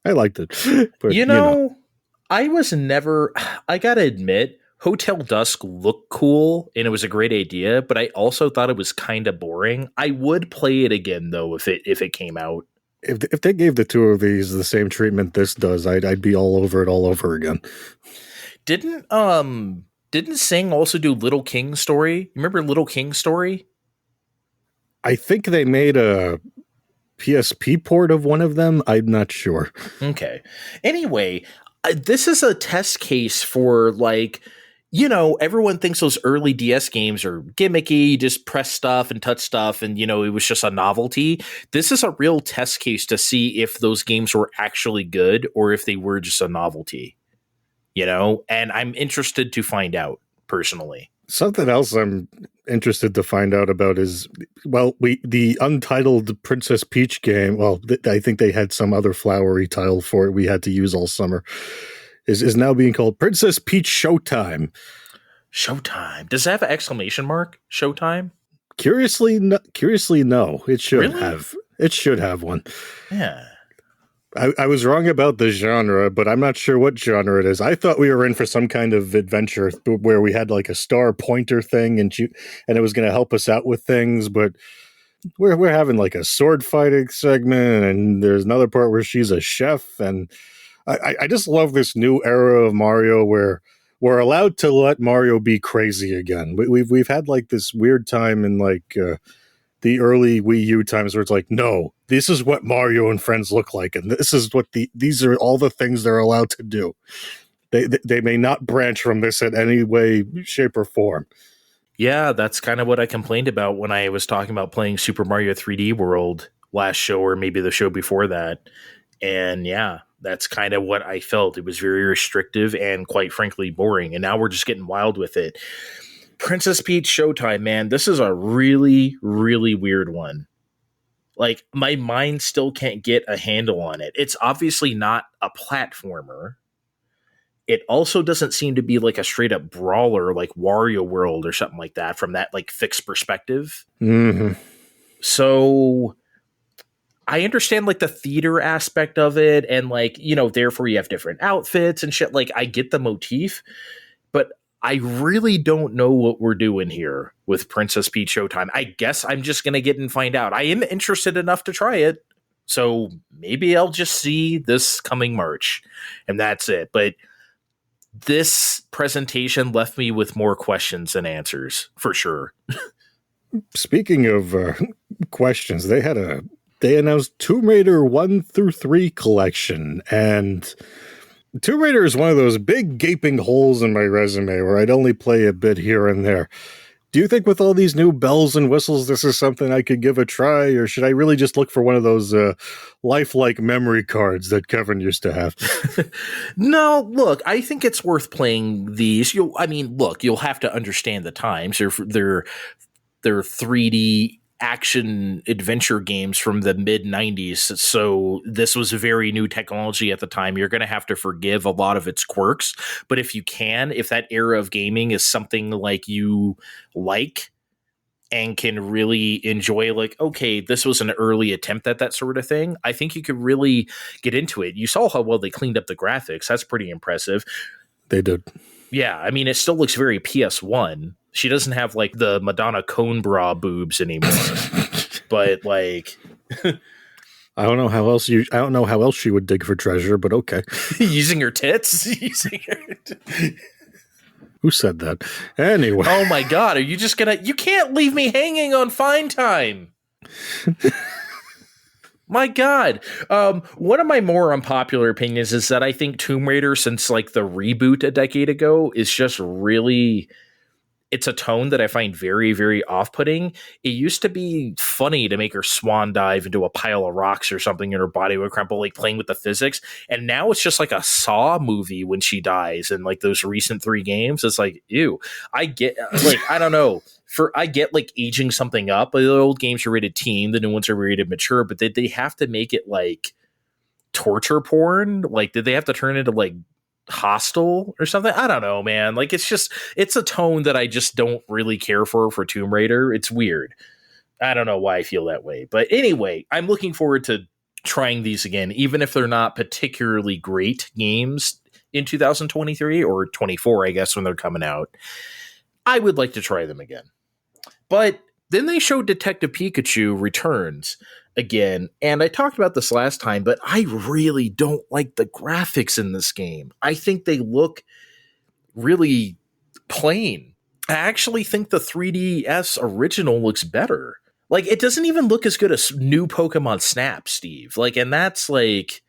[SPEAKER 3] I liked it. But,
[SPEAKER 2] I gotta admit, Hotel Dusk looked cool and it was a great idea, but I also thought it was kind of boring. I would play it again though if it came out.
[SPEAKER 3] If they gave the two of these the same treatment this does, I'd be all over it all over again.
[SPEAKER 2] Didn't Sing also do Little King Story? You remember Little King Story?
[SPEAKER 3] I think they made a PSP port of one of them. I'm not sure.
[SPEAKER 2] Okay. Anyway, this is a test case for everyone thinks those early DS games are gimmicky, just press stuff and touch stuff, and, it was just a novelty. This is a real test case to see if those games were actually good or if they were just a novelty, and I'm interested to find out personally.
[SPEAKER 3] Something else I'm interested to find out about is, the untitled Princess Peach game, I think they had some other flowery title for it we had to use all summer, is now being called Princess Peach Showtime.
[SPEAKER 2] Showtime. Does it have an exclamation mark? Showtime?
[SPEAKER 3] Curiously, no. It should
[SPEAKER 2] Really?
[SPEAKER 3] have. It should have one.
[SPEAKER 2] Yeah.
[SPEAKER 3] I was wrong about the genre, but I'm not sure what genre it is. I thought we were in for some kind of adventure where we had a star pointer thing and it was going to help us out with things, but we're having a sword fighting segment, and there's another part where she's a chef, and I just love this new era of Mario where we're allowed to let Mario be crazy again. We've had this weird time in the early Wii U times where it's like, no, this is what Mario and friends look like, and this is what these are all the things they're allowed to do. They may not branch from this in any way, shape, or form.
[SPEAKER 2] Yeah, that's kind of what I complained about when I was talking about playing Super Mario 3D World last show, or maybe the show before that. And yeah, that's kind of what I felt. It was very restrictive and quite frankly boring. And now we're just getting wild with it. Princess Peach Showtime, man, this is a really, really weird one. Like, my mind still can't get a handle on it. It's obviously not a platformer. It also doesn't seem to be like a straight up brawler like Wario World or something like that from that like fixed perspective.
[SPEAKER 3] Mm-hmm.
[SPEAKER 2] So I understand like the theater aspect of it, and like, you know, therefore you have different outfits and shit. Like, I get the motif, but I really don't know what we're doing here with Princess Peach Showtime. I guess I'm just going to get and find out. I am interested enough to try it. So maybe I'll just see this coming March and that's it. But this presentation left me with more questions than answers, for sure.
[SPEAKER 3] Speaking of questions, they announced Tomb Raider 1 through 3 collection, and Tomb Raider is one of those big gaping holes in my resume where I'd only play a bit here and there. Do you think with all these new bells and whistles, this is something I could give a try, or should I really just look for one of those lifelike memory cards that Kevin used to have?
[SPEAKER 2] No, look, I think it's worth playing these. You'll have to understand the times. They're 3D action adventure games from the mid 90s. So this was a very new technology at the time. You're going to have to forgive a lot of its quirks. But if that era of gaming is something like you like and can really enjoy, like, okay, this was an early attempt at that sort of thing, I think you could really get into it. You saw how well they cleaned up the graphics. That's pretty impressive.
[SPEAKER 3] They did.
[SPEAKER 2] Yeah, I mean, it still looks very PS1. She doesn't have like the Madonna cone bra boobs anymore. But like
[SPEAKER 3] I don't know how else she would dig for treasure, but okay.
[SPEAKER 2] Using her tits?
[SPEAKER 3] Who said that? Anyway.
[SPEAKER 2] Oh my god, are you just you can't leave me hanging on Fine Time. My God. One of my more unpopular opinions is that I think Tomb Raider, since like the reboot a decade ago, is just really, it's a tone that I find very, very off-putting. It used to be funny to make her swan dive into a pile of rocks or something and her body would crumple, like playing with the physics. And now it's just like a Saw movie when she dies in like those recent 3 games. It's like, ew. I get, like, I don't know. I get like aging something up. The old games are rated teen, the new ones are rated mature, but they have to make it like torture porn. Like, did they have to turn into like Hostile or something? I don't know, man. Like, it's a tone that I just don't really care for Tomb Raider. It's weird. I don't know why I feel that way. But anyway, I'm looking forward to trying these again, even if they're not particularly great games in 2023 or 24, I guess, when they're coming out. I would like to try them again. But then they showed Detective Pikachu Returns again, and I talked about this last time, but I really don't like the graphics in this game. I think they look really plain. I actually think the 3DS original looks better. Like, it doesn't even look as good as new Pokemon Snap, Steve. Like, and that's like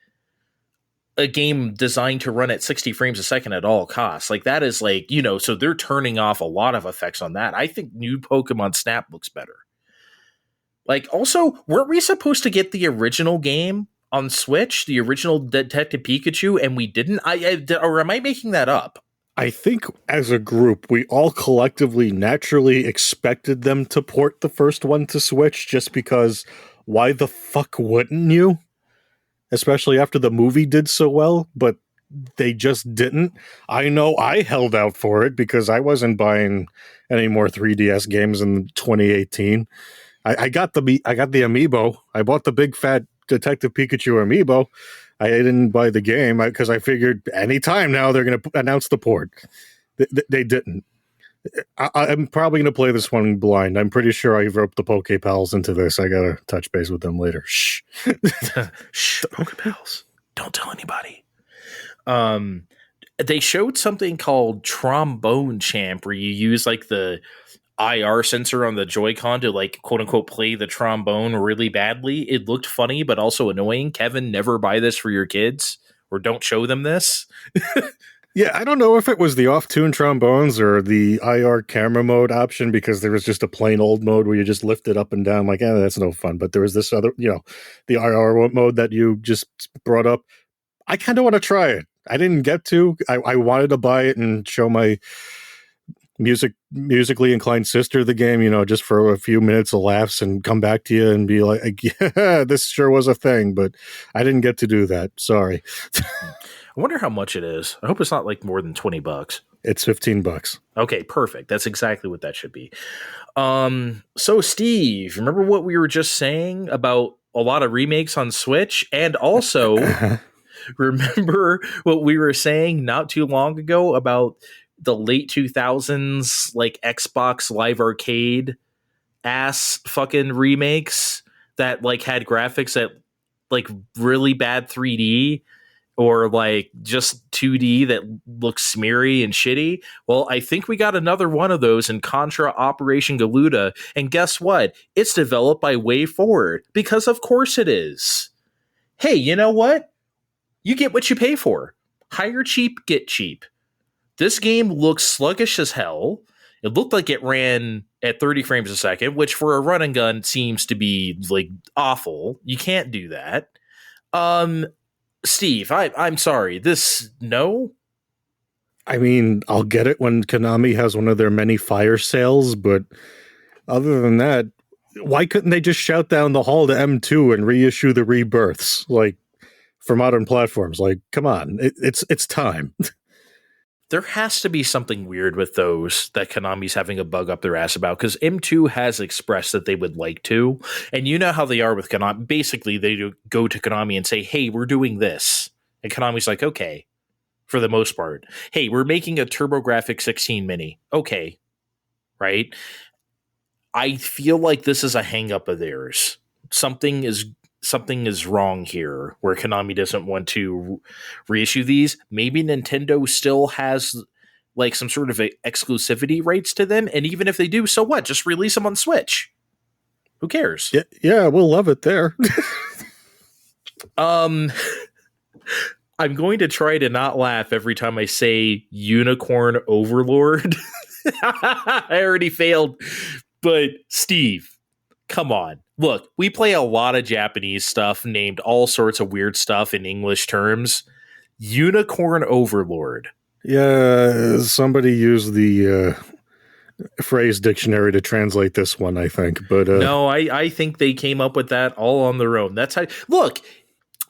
[SPEAKER 2] a game designed to run at 60 frames a second at all costs. Like, that is like, you know, so they're turning off a lot of effects on that. I think new Pokemon Snap looks better. Like, also, weren't we supposed to get the original game on Switch, the original Detective Pikachu, and we didn't? Or am I making that up?
[SPEAKER 3] I think as a group, we all collectively naturally expected them to port the first one to Switch just because why the fuck wouldn't you? Especially after the movie did so well, but they just didn't. I know I held out for it because I wasn't buying any more 3DS games in 2018. I got the amiibo. I bought the big fat Detective Pikachu amiibo. I didn't buy the game because I figured anytime now they're going to announce the port. They didn't. I'm probably going to play this one blind. I'm pretty sure I roped the Pokepals into this. I got to touch base with them later. Shh.
[SPEAKER 2] Shh, Pokepals. Don't tell anybody. They showed something called Trombone Champ where you use like the IR sensor on the Joy-Con to like quote unquote play the trombone really badly. It looked funny, but also annoying. Kevin, never buy this for your kids or don't show them this.
[SPEAKER 3] Yeah, I don't know if it was the off-tune trombones or the IR camera mode option, because there was just a plain old mode where you just lift it up and down like, that's no fun. But there was this other, the IR mode that you just brought up. I kind of want to try it. I didn't get to. I wanted to buy it and show my musically inclined sister the game, just for a few minutes of laughs and come back to you and be like, yeah, this sure was a thing. But I didn't get to do that. Sorry.
[SPEAKER 2] I wonder how much it is. I hope it's not like more than $20.
[SPEAKER 3] It's $15.
[SPEAKER 2] Okay, perfect. That's exactly what that should be. So Steve, remember what we were just saying about a lot of remakes on Switch? And also remember what we were saying not too long ago about the late 2000s, like Xbox Live Arcade ass fucking remakes that like had graphics that like really bad 3D or like just 2D that looks smeary and shitty. Well, I think we got another one of those in Contra Operation Galuga. And guess what? It's developed by Way Forward, because of course it is. Hey, you know what? You get what you pay for. Hire cheap, get cheap. This game looks sluggish as hell. It looked like it ran at 30 frames a second, which for a run and gun seems to be like awful. You can't do that. Steve, I'm sorry. No?
[SPEAKER 3] I mean, I'll get it when Konami has one of their many fire sales, but other than that, why couldn't they just shout down the hall to M2 and reissue the rebirths, like, for modern platforms? Like, come on, it's time.
[SPEAKER 2] There has to be something weird with those that Konami's having a bug up their ass about, because M2 has expressed that they would like to. And you know how they are with Konami. Basically, they go to Konami and say, hey, we're doing this. And Konami's like, okay, for the most part. Hey, we're making a TurboGrafx 16 mini. Okay, right? I feel like this is a hang-up of theirs. Something is wrong here where Konami doesn't want to reissue these. Maybe Nintendo still has like some sort of exclusivity rights to them. And even if they do, so what? Just release them on Switch. Who cares?
[SPEAKER 3] Yeah, we'll love it there.
[SPEAKER 2] I'm going to try to not laugh every time I say Unicorn Overlord. I already failed. But Steve, come on. Look, we play a lot of Japanese stuff named all sorts of weird stuff in English terms. Unicorn Overlord.
[SPEAKER 3] Yeah, somebody used the phrase dictionary to translate this one, I think. But
[SPEAKER 2] no, I think they came up with that all on their own. That's how. Look,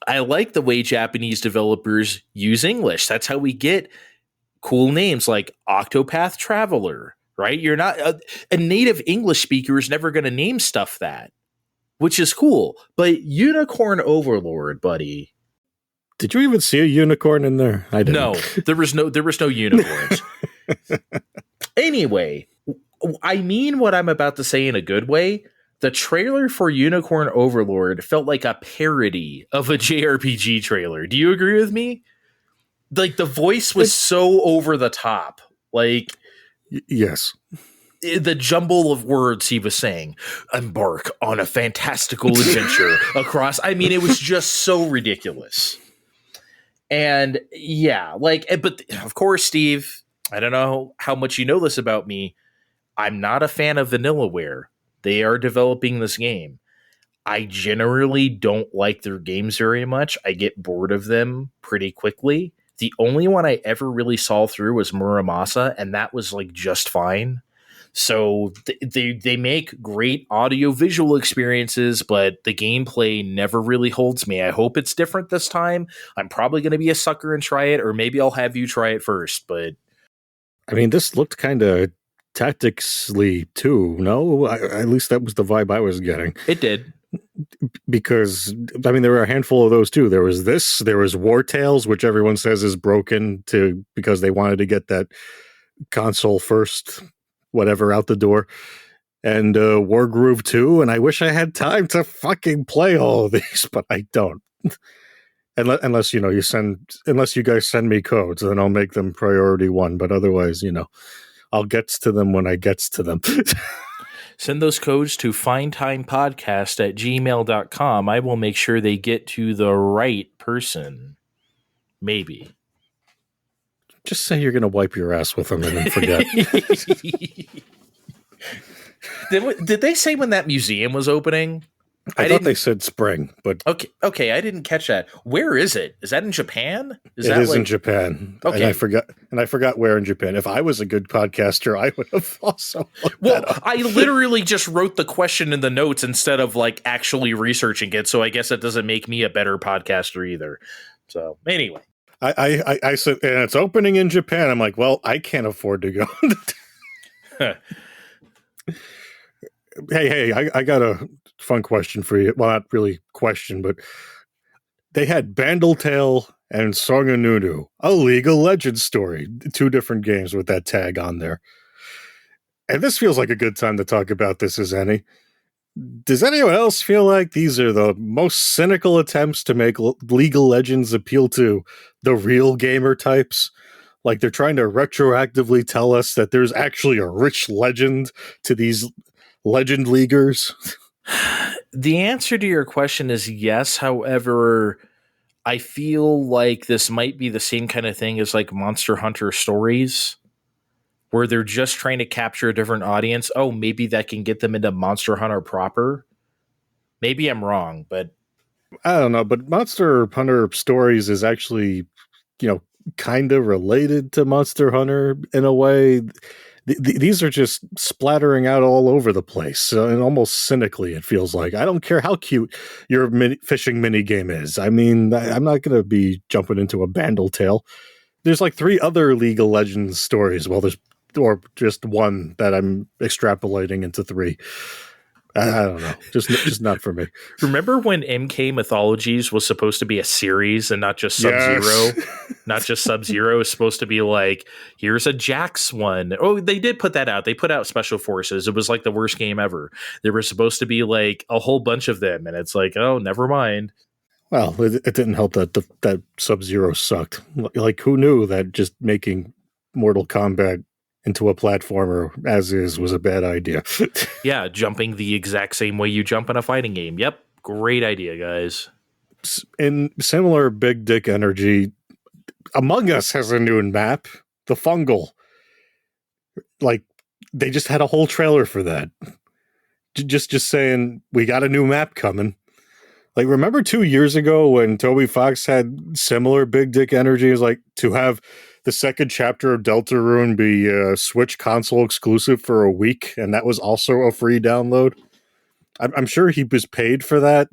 [SPEAKER 2] I like the way Japanese developers use English. That's how we get cool names like Octopath Traveler, right? You're not a native English speaker is never going to name stuff that. Which is cool, but Unicorn Overlord, buddy.
[SPEAKER 3] Did you even see a unicorn in there? I didn't.
[SPEAKER 2] No, there was no unicorns. Anyway, I mean what I'm about to say in a good way. The trailer for Unicorn Overlord felt like a parody of a JRPG trailer. Do you agree with me? Like the voice was so over the top. Like,
[SPEAKER 3] yes.
[SPEAKER 2] The jumble of words he was saying, embark on a fantastical adventure across. I mean, it was just so ridiculous. And yeah, like, but of course, Steve, I don't know how much you know this about me. I'm not a fan of Vanillaware. They are developing this game. I generally don't like their games very much. I get bored of them pretty quickly. The only one I ever really saw through was Muramasa, and that was like just fine. So they make great audio-visual experiences, but the gameplay never really holds me. I hope it's different this time. I'm probably going to be a sucker and try it, or maybe I'll have you try it first. But
[SPEAKER 3] I mean, this looked kind of tactically too, no? At least that was the vibe I was getting.
[SPEAKER 2] It did.
[SPEAKER 3] Because, I mean, there were a handful of those too. There was this, there was War Tales, which everyone says is broken because they wanted to get that console first whatever out the door, and War Groove 2, and I wish I had time to fucking play all of these, but I don't. Unless unless you guys send me codes, then I'll make them priority one, but otherwise, I'll gets to them when I gets to them.
[SPEAKER 2] Send those codes to findtimepodcast@gmail.com. I will make sure they get to the right person. Maybe.
[SPEAKER 3] Just say you're going to wipe your ass with them and then forget.
[SPEAKER 2] Did they say when that museum was opening?
[SPEAKER 3] I thought they said spring, but
[SPEAKER 2] okay, I didn't catch that. Where is it? Is that in Japan?
[SPEAKER 3] It is in Japan.
[SPEAKER 2] Okay,
[SPEAKER 3] and I forgot where in Japan. If I was a good podcaster, I would have also.
[SPEAKER 2] I literally just wrote the question in the notes instead of like actually researching it. So I guess that doesn't make me a better podcaster either. So anyway,
[SPEAKER 3] I said, and it's opening in Japan. I'm like, well, I can't afford to go. Hey, I got a fun question for you. Well, not really question, but they had Bandletale and Song of Nunu, a League of Legends story. 2 different games with that tag on there. And this feels like a good time to talk about this as any. Does anyone else feel like these are the most cynical attempts to make League of Legends appeal to the real gamer types? Like they're trying to retroactively tell us that there's actually a rich legend to these legend leaguers?
[SPEAKER 2] The answer to your question is yes. However, I feel like this might be the same kind of thing as like Monster Hunter stories, where they're just trying to capture a different audience. Oh, maybe that can get them into Monster Hunter proper. Maybe I'm wrong, but
[SPEAKER 3] I don't know. But Monster Hunter stories is actually, kind of related to Monster Hunter in a way. These are just splattering out all over the place, and almost cynically, it feels like. I don't care how cute your fishing mini game is. I mean, I'm not going to be jumping into a Bandletale. There's like 3 other League of Legends stories. Well, or just one that I'm extrapolating into 3. I don't know. Just not for me.
[SPEAKER 2] Remember when MK Mythologies was supposed to be a series and not just Sub-Zero?
[SPEAKER 3] Yes.
[SPEAKER 2] Not just Sub-Zero is supposed to be like, here's a Jax one. Oh, they did put that out. They put out Special Forces. It was like the worst game ever. There were supposed to be like a whole bunch of them, and it's like, oh, never mind.
[SPEAKER 3] Well, it didn't help that that Sub-Zero sucked. Like, who knew that just making Mortal Kombat into a platformer as is was a bad idea?
[SPEAKER 2] Yeah, jumping the exact same way you jump in a fighting game. Yep, great idea, guys.
[SPEAKER 3] In similar big dick energy, Among Us has a new map, the Fungal. Like, they just had a whole trailer for that. Just saying, we got a new map coming. Like, remember 2 years ago when Toby Fox had similar big dick energy? It was like, to have the second chapter of Deltarune be Switch console exclusive for a week, and that was also a free download. I'm sure he was paid for that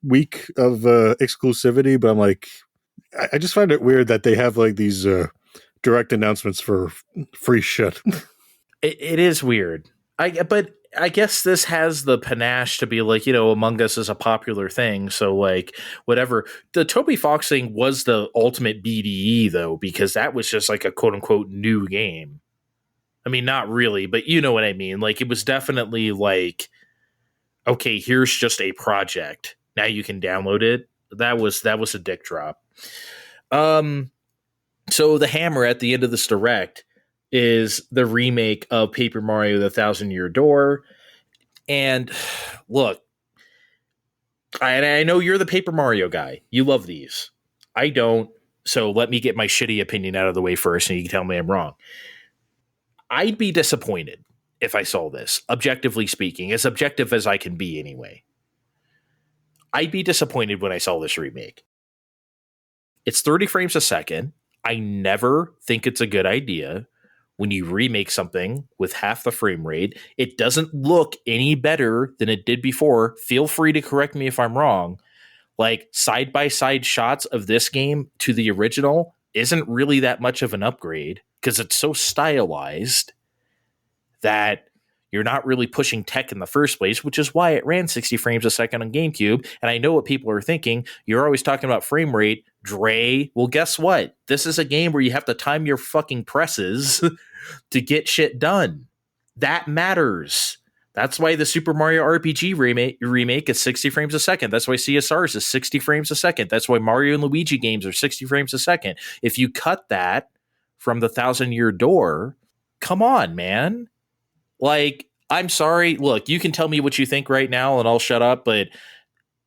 [SPEAKER 3] week of exclusivity, but I'm like, I just find it weird that they have like these direct announcements for free shit.
[SPEAKER 2] It is weird. But I guess this has the panache to be like, Among Us is a popular thing. So like whatever. The Toby Fox thing was the ultimate BDE though, because that was just like a quote unquote new game. I mean, not really, but you know what I mean? Like it was definitely like, okay, here's just a project. Now you can download it. That was a dick drop. So the hammer at the end of this direct is the remake of Paper Mario: The Thousand-Year Door. And look, I know you're the Paper Mario guy. You love these. I don't. So let me get my shitty opinion out of the way first, and you can tell me I'm wrong. I'd be disappointed if I saw this, objectively speaking, as objective as I can be anyway. I'd be disappointed when I saw this remake. It's 30 frames a second. I never think it's a good idea when you remake something with half the frame rate. It doesn't look any better than it did before. Feel free to correct me if I'm wrong. Like side-by-side shots of this game to the original isn't really that much of an upgrade because it's so stylized that you're not really pushing tech in the first place, which is why it ran 60 frames a second on GameCube. And I know what people are thinking. You're always talking about frame rate, Dre. Well, guess what? This is a game where you have to time your fucking presses to get shit done. That matters. That's why the Super Mario RPG remake is 60 frames a second. That's why CSRs is 60 frames a second. That's why Mario and Luigi games are 60 frames a second. If you cut that from the Thousand-Year Door, come on, man. Like, I'm sorry. Look, you can tell me what you think right now and I'll shut up, but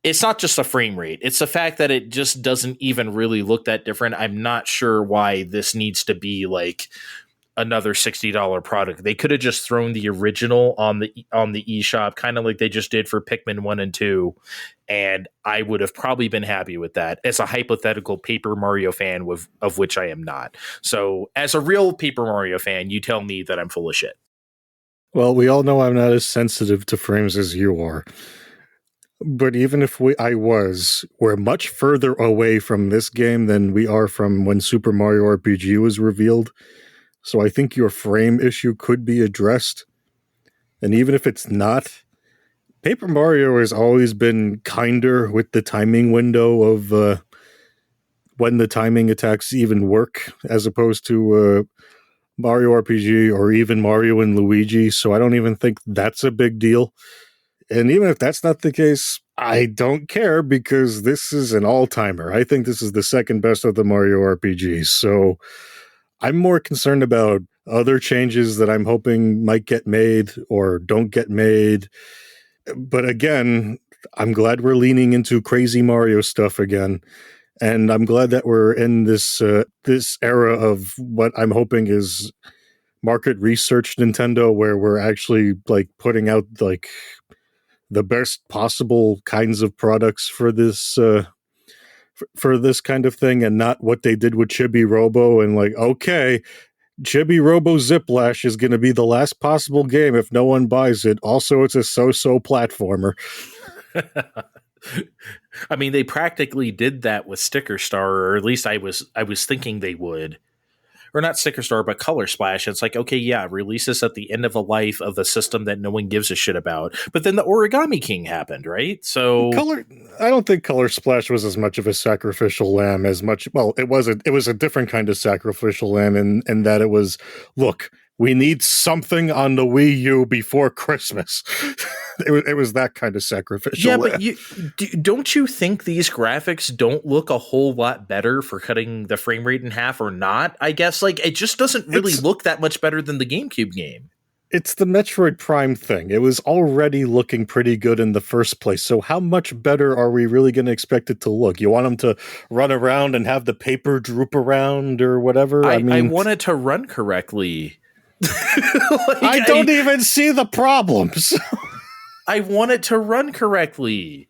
[SPEAKER 2] it's not just a frame rate. It's the fact that it just doesn't even really look that different. I'm not sure why this needs to be like another $60 product. They could have just thrown the original on the eShop, kind of like they just did for Pikmin 1 and 2, and I would have probably been happy with that as a hypothetical Paper Mario fan, of which I am not. So as a real Paper Mario fan, you tell me that I'm full of shit.
[SPEAKER 3] Well, we all know I'm not as sensitive to frames as you are. But even if we're much further away from this game than we are from when Super Mario RPG was revealed. So I think your frame issue could be addressed. And even if it's not, Paper Mario has always been kinder with the timing window of when the timing attacks even work, as opposed to Mario RPG or even Mario and Luigi. So I don't even think that's a big deal. And even if that's not the case, I don't care because this is an all-timer. I think this is the second best of the Mario RPGs. So I'm more concerned about other changes that I'm hoping might get made or don't get made. But again, I'm glad we're leaning into crazy Mario stuff again. And I'm glad that we're in this era of what I'm hoping is market research Nintendo, where we're actually like putting out like the best possible kinds of products for this for this kind of thing, and not what they did with Chibi Robo and like, okay, Chibi Robo Ziplash is going to be the last possible game if no one buys it. Also, it's a so-so platformer.
[SPEAKER 2] I mean, they practically did that with Sticker Star, or at least I was thinking they would. Or not Sticker Star, but Color Splash. It's like, okay, yeah, release this at the end of a life of the system that no one gives a shit about. But then the Origami King happened, right? So
[SPEAKER 3] I don't think Color Splash was as much of a sacrificial lamb as much. Well, it was a different kind of sacrificial lamb in that it was, look, we need something on the Wii U before Christmas. It was that kind of sacrificial.
[SPEAKER 2] Yeah,
[SPEAKER 3] lamb.
[SPEAKER 2] but don't you think these graphics don't look a whole lot better for cutting the frame rate in half or not? I guess like it just doesn't really look that much better than the GameCube game.
[SPEAKER 3] It's the Metroid Prime thing. It was already looking pretty good in the first place. So how much better are we really going to expect it to look? You want them to run around and have the paper droop around or whatever?
[SPEAKER 2] I want it to run correctly.
[SPEAKER 3] I don't even see the problems.
[SPEAKER 2] I want it to run correctly.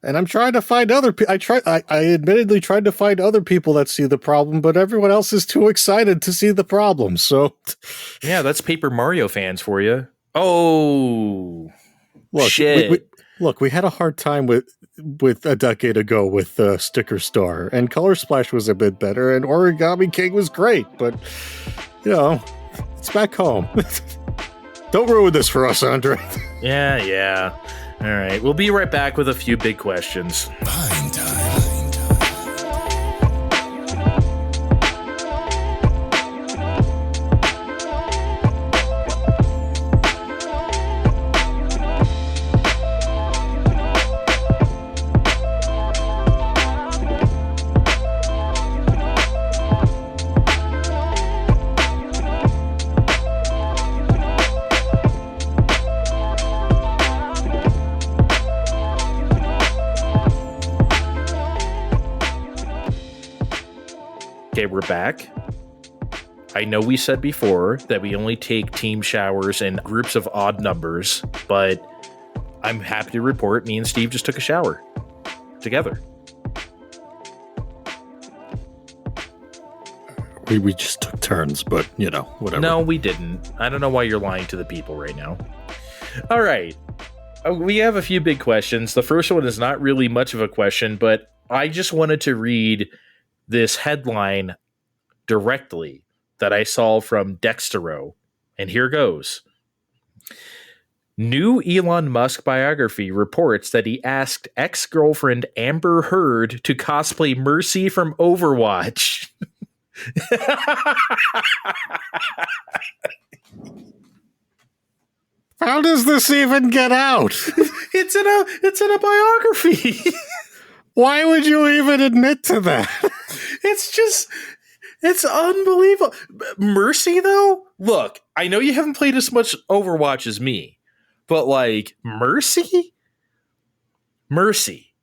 [SPEAKER 3] And I'm trying to find other people. I admittedly tried to find other people that see the problem, but everyone else is too excited to see the problem. So,
[SPEAKER 2] yeah, that's Paper Mario fans for you. Oh,
[SPEAKER 3] look,
[SPEAKER 2] shit!
[SPEAKER 3] We had a hard time with a decade ago with Sticker Star, and Color Splash was a bit better, and Origami King was great. But you know, it's back home. Don't ruin this for us, Andre.
[SPEAKER 2] Yeah. All right, we'll be right back with a few big questions.
[SPEAKER 1] Fine time.
[SPEAKER 2] Okay, we're back. I know we said before that we only take team showers in groups of odd numbers, but I'm happy to report me and Steve just took a shower together.
[SPEAKER 3] We just took turns, but you know, whatever.
[SPEAKER 2] No, we didn't. I don't know why you're lying to the people right now. All right. We have a few big questions. The first one is not really much of a question, but I just wanted to read this headline directly that I saw from Dextero, and here goes. New Elon Musk biography reports that he asked ex-girlfriend Amber Heard to cosplay Mercy from Overwatch.
[SPEAKER 3] How does this even get out?
[SPEAKER 2] It's in a biography.
[SPEAKER 3] Why would you even admit to that?
[SPEAKER 2] It's just It's unbelievable. Mercy, though? Look, I know you haven't played as much Overwatch as me, but like, Mercy? Mercy.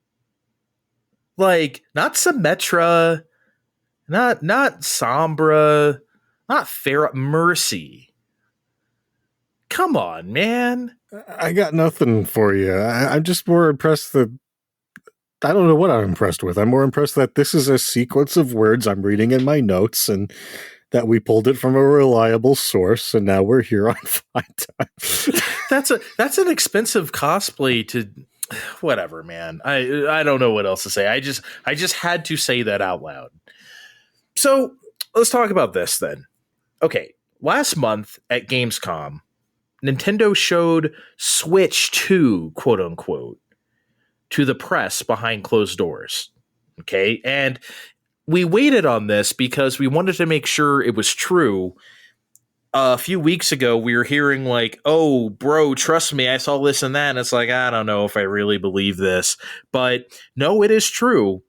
[SPEAKER 2] Like, not Symmetra, not Sombra, not Farah. Mercy. Come on, man.
[SPEAKER 3] I got nothing for you. I'm just more impressed that I don't know what I'm impressed with. I'm more impressed that this is a sequence of words I'm reading in my notes and that we pulled it from a reliable source and now we're here on Fine Time.
[SPEAKER 2] That's an expensive cosplay to whatever, man. I don't know what else to say. I just had to say that out loud. So let's talk about this then. Okay, last month at Gamescom, Nintendo showed Switch 2, quote unquote, to the press behind closed doors. Okay, and we waited on this because we wanted to make sure it was true. A few weeks ago, we were hearing like, oh, bro, trust me, I saw this and that. And it's like, I don't know if I really believe this. But no, it is true.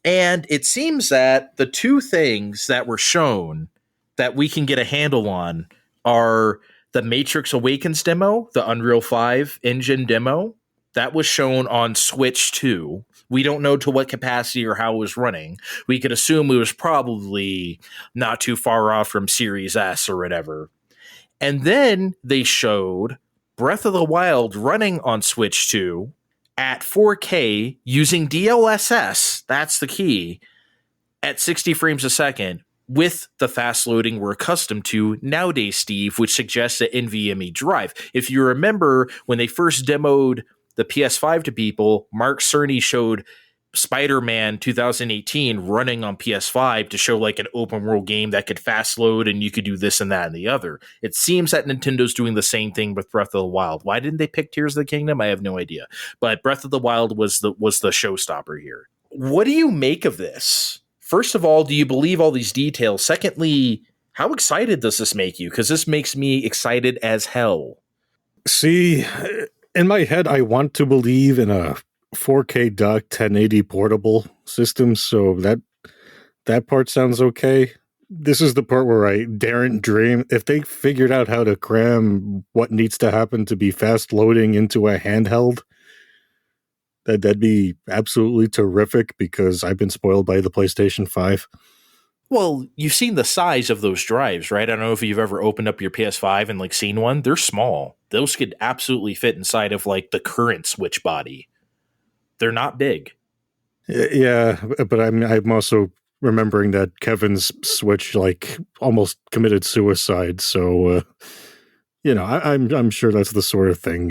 [SPEAKER 2] And it seems that the two things that were shown that we can get a handle on are the Matrix Awakens demo, the Unreal 5 engine demo. That was shown on Switch 2. We don't know to what capacity or how it was running. We could assume it was probably not too far off from Series S or whatever. And then they showed Breath of the Wild running on Switch 2 at 4K using DLSS, that's the key, at 60 frames a second with the fast loading we're accustomed to nowadays, Steve, which suggests an NVMe drive. If you remember when they first demoed the PS5 to people, Mark Cerny showed Spider-Man 2018 running on PS5 to show like an open world game that could fast load and you could do this and that and the other. It seems that Nintendo's doing the same thing with Breath of the Wild. Why didn't they pick Tears of the Kingdom? I have no idea. But Breath of the Wild was the showstopper here. What do you make of this? First of all, do you believe all these details? Secondly, how excited does this make you? Because this makes me excited as hell.
[SPEAKER 3] See, in my head, I want to believe in a 4K dock 1080 portable system, so that part sounds okay. This is the part where I daren't dream. If they figured out how to cram what needs to happen to be fast loading into a handheld, that'd be absolutely terrific because I've been spoiled by the PlayStation 5.
[SPEAKER 2] Well, you've seen the size of those drives, right? I don't know if you've ever opened up your PS5 and like seen one. They're small. Those could absolutely fit inside of like the current Switch body. They're not big.
[SPEAKER 3] Yeah, but I'm also remembering that Kevin's Switch like almost committed suicide. So, I'm sure that's the sort of thing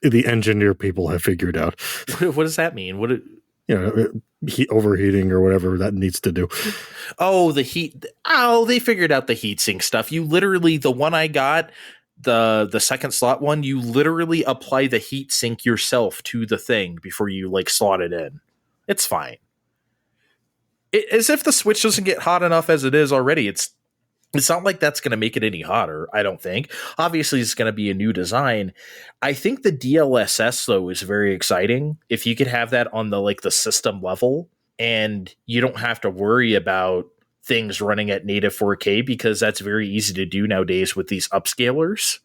[SPEAKER 3] the engineer people have figured out.
[SPEAKER 2] What does that mean?
[SPEAKER 3] Overheating or whatever that needs to do.
[SPEAKER 2] Oh, the heat. Oh, they figured out the heatsink stuff. You literally, the one I got, the second slot one, you literally apply the heatsink yourself to the thing before you like slot it in. It's fine. As if the Switch doesn't get hot enough as it is already. It's not like that's going to make it any hotter, I don't think. Obviously, it's going to be a new design. I think the DLSS, though, is very exciting. If you could have that on the system level, and you don't have to worry about things running at native 4K, because that's very easy to do nowadays with these upscalers.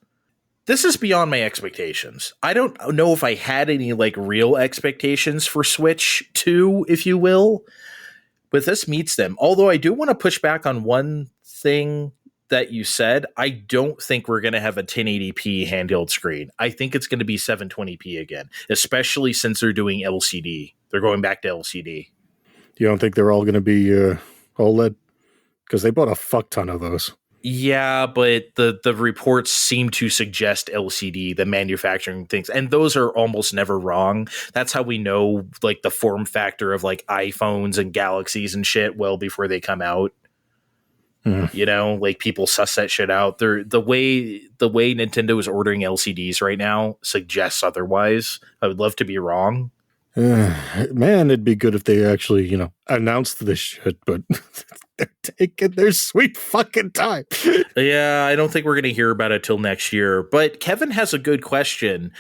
[SPEAKER 2] This is beyond my expectations. I don't know if I had any real expectations for Switch 2, if you will, but this meets them. Although I do want to push back on one thing that you said. I don't think we're going to have a 1080p handheld screen. I think it's going to be 720p again, especially since they're doing LCD. They're going back to LCD.
[SPEAKER 3] You don't think they're all going to be OLED? Because they bought a fuck ton of those.
[SPEAKER 2] Yeah, but the reports seem to suggest LCD, the manufacturing things, and those are almost never wrong. That's how we know the form factor of iPhones and Galaxies and shit well before they come out. People suss that shit out. The way Nintendo is ordering LCDs right now suggests otherwise. I would love to be wrong.
[SPEAKER 3] Man, it'd be good if they actually, announced this shit, but they're taking their sweet fucking time.
[SPEAKER 2] Yeah, I don't think we're going to hear about it till next year. But Kevin has a good question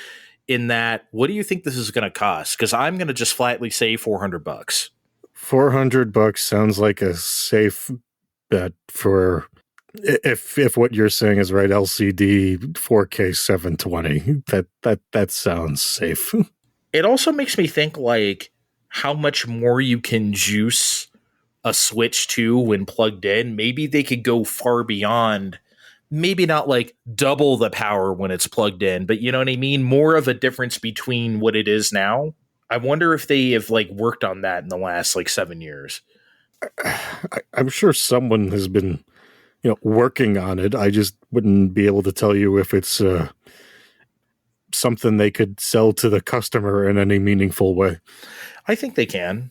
[SPEAKER 2] in that, what do you think this is going to cost? Because I'm going to just flatly say $400.
[SPEAKER 3] $400 sounds like a safe bet for if what you're saying is right, LCD 4K 720. That sounds safe.
[SPEAKER 2] It also makes me think like how much more you can juice a Switch to when plugged in. Maybe they could go far beyond, maybe not like double the power when it's plugged in, but you know what I mean? More of a difference between what it is now. I wonder if they have like worked on that in the last like 7 years.
[SPEAKER 3] I'm sure someone has been, working on it. I just wouldn't be able to tell you if it's something they could sell to the customer in any meaningful way.
[SPEAKER 2] I think they can.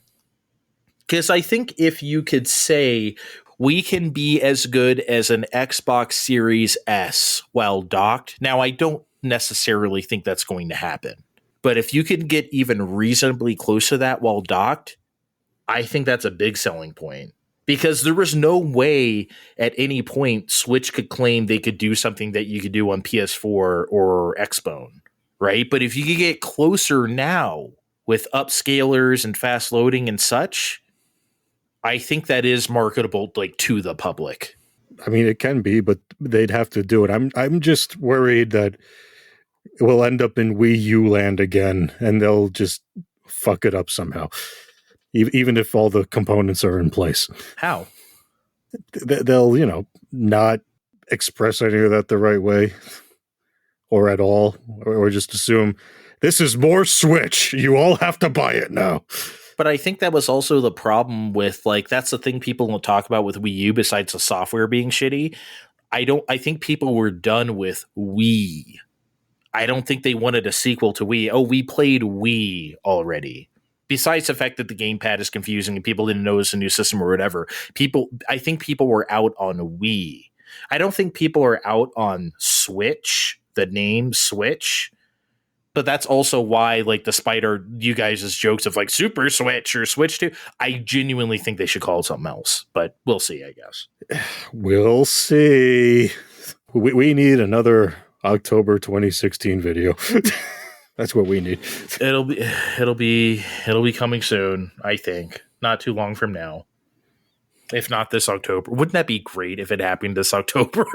[SPEAKER 2] Because I think if you could say we can be as good as an Xbox Series S while docked, now I don't necessarily think that's going to happen. But if you can get even reasonably close to that while docked, I think that's a big selling point. Because there was no way at any point Switch could claim they could do something that you could do on PS4 or Xbone, right? But if you could get closer now with upscalers and fast loading and such, I think that is marketable like to the public.
[SPEAKER 3] I mean, it can be, but they'd have to do it. I'm just worried that it will end up in Wii U land again, and they'll just fuck it up somehow, even if all the components are in place.
[SPEAKER 2] How?
[SPEAKER 3] They'll, not express any of that the right way or at all, or just assume this is more Switch. You all have to buy it now.
[SPEAKER 2] But I think that was also the problem with, like, that's the thing people don't talk about with Wii U besides the software being shitty. I think people were done with Wii. I don't think they wanted a sequel to Wii. Oh, we played Wii already. Besides the fact that the gamepad is confusing and people didn't know it's a new system or whatever. I think people were out on Wii. I don't think people are out on Switch, the name Switch. But that's also why, like, despite you guys' jokes of like Super Switch or Switch 2, I genuinely think they should call it something else. But we'll see, I guess.
[SPEAKER 3] We'll see. We need another October 2016 video. That's what we need.
[SPEAKER 2] It'll be coming soon, I think. Not too long from now. If not this October. Wouldn't that be great if it happened this October?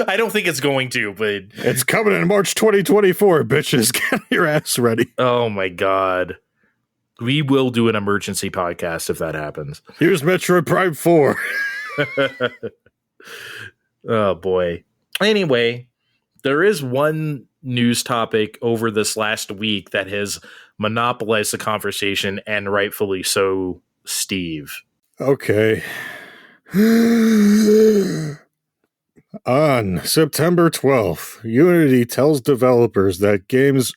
[SPEAKER 2] I don't think it's going to, but
[SPEAKER 3] it's coming in March 2024, bitches. Get your ass ready.
[SPEAKER 2] Oh my God. We will do an emergency podcast if that happens.
[SPEAKER 3] Here's Metroid Prime 4.
[SPEAKER 2] Oh boy. Anyway, there is one news topic over this last week that has monopolized the conversation, and rightfully so, Steve.
[SPEAKER 3] Okay. On September 12th, Unity tells developers that games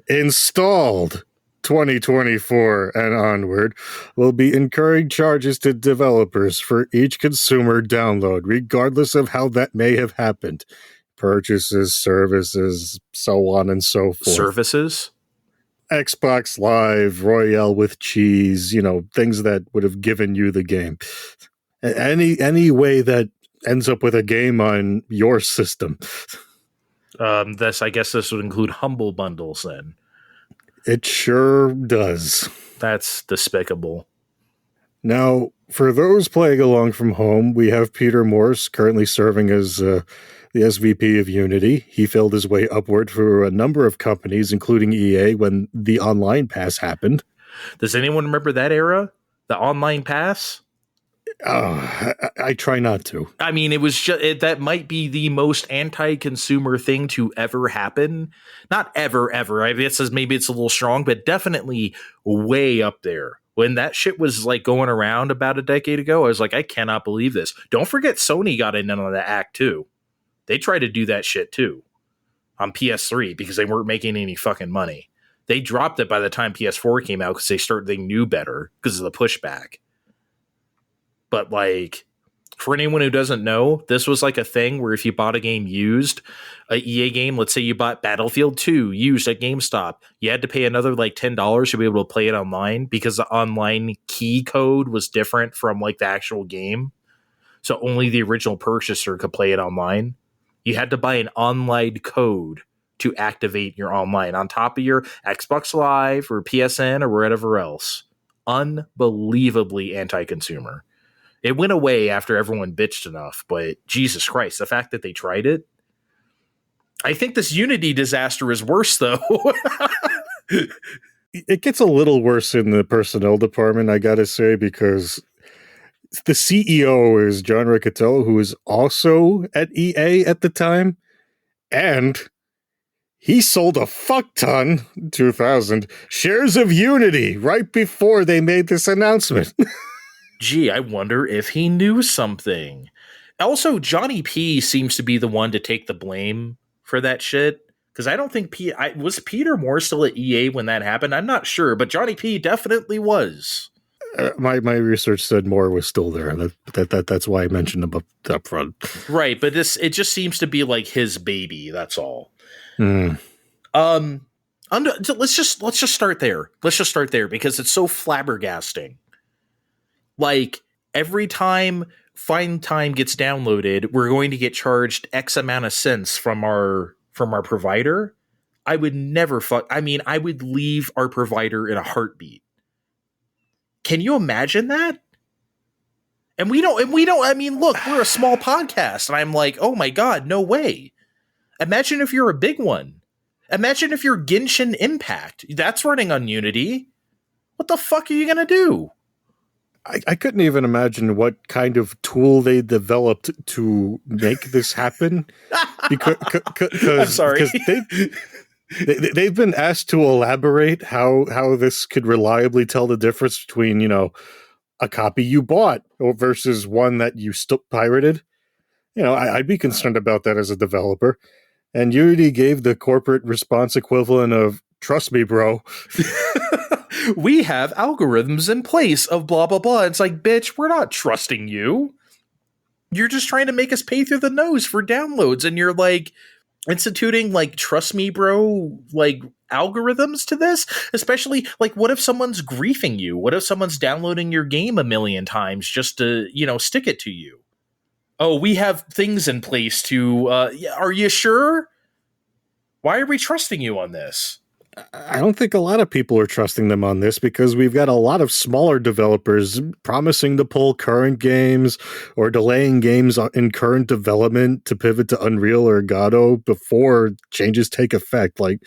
[SPEAKER 3] installed 2024 and onward will be incurring charges to developers for each consumer download, regardless of how that may have happened. Purchases, services, so on and so forth.
[SPEAKER 2] Services?
[SPEAKER 3] Xbox Live, Royale with cheese, things that would have given you the game. Any way that ends up with a game on your system.
[SPEAKER 2] I guess this would include Humble Bundles then.
[SPEAKER 3] It sure does.
[SPEAKER 2] That's despicable.
[SPEAKER 3] Now, for those playing along from home, we have Peter Morse currently serving as the SVP of Unity. He filled his way upward for a number of companies, including EA, when the Online Pass happened.
[SPEAKER 2] Does anyone remember that era? The Online Pass?
[SPEAKER 3] I try not to.
[SPEAKER 2] I mean, it was just that might be the most anti-consumer thing to ever happen. Not ever. I guess maybe it's a little strong, but definitely way up there. When that shit was like going around about a decade ago, I was like, I cannot believe this. Don't forget Sony got in on the act too. They tried to do that shit too on PS3 because they weren't making any fucking money. They dropped it by the time PS4 came out because they knew better because of the pushback. But like, for anyone who doesn't know, this was like a thing where if you bought a game used, a EA game, let's say you bought Battlefield 2 used at GameStop, you had to pay another like $10 to be able to play it online because the online key code was different from like the actual game. So only the original purchaser could play it online. You had to buy an online code to activate your online on top of your Xbox Live or PSN or wherever else. Unbelievably anti-consumer. It went away after everyone bitched enough, but Jesus Christ, the fact that they tried it. I think this Unity disaster is worse, though.
[SPEAKER 3] It gets a little worse in the personnel department, I gotta say, because the CEO is John Riccitiello, who was also at EA at the time, and he sold a fuck ton, 2,000, shares of Unity right before they made this announcement.
[SPEAKER 2] Gee, I wonder if he knew something. Also, Johnny P seems to be the one to take the blame for that shit. Because I don't think was Peter Moore still at EA when that happened? I'm not sure, but Johnny P definitely was.
[SPEAKER 3] My research said Moore was still there. That's why I mentioned him up front.
[SPEAKER 2] Right, but it just seems to be like his baby. That's all.
[SPEAKER 3] Mm.
[SPEAKER 2] Let's just start there. Let's just start there because it's so flabbergasting. Like every time Fine Time gets downloaded, we're going to get charged X amount of cents from our provider. I would never I would leave our provider in a heartbeat. Can you imagine that? And we don't, I mean, look, we're a small podcast and I'm like, oh my God, no way. Imagine if you're a big one. Imagine if you're Genshin Impact. That's running on Unity. What the fuck are you going to do?
[SPEAKER 3] I couldn't even imagine what kind of tool they developed to make this happen. Because
[SPEAKER 2] I'm sorry.
[SPEAKER 3] They've been asked to elaborate how this could reliably tell the difference between, a copy you bought versus one that you still pirated. I'd be concerned about that as a developer. And Unity gave the corporate response equivalent of, trust me, bro.
[SPEAKER 2] We have algorithms in place of blah, blah, blah. It's like, bitch, we're not trusting you. You're just trying to make us pay through the nose for downloads. And you're like instituting like, trust me, bro, like algorithms to this, especially like, what if someone's griefing you? What if someone's downloading your game a million times just to, stick it to you? Oh, we have things in place to, are you sure? Why are we trusting you on this?
[SPEAKER 3] I don't think a lot of people are trusting them on this because we've got a lot of smaller developers promising to pull current games or delaying games in current development to pivot to Unreal or Godot before changes take effect. Like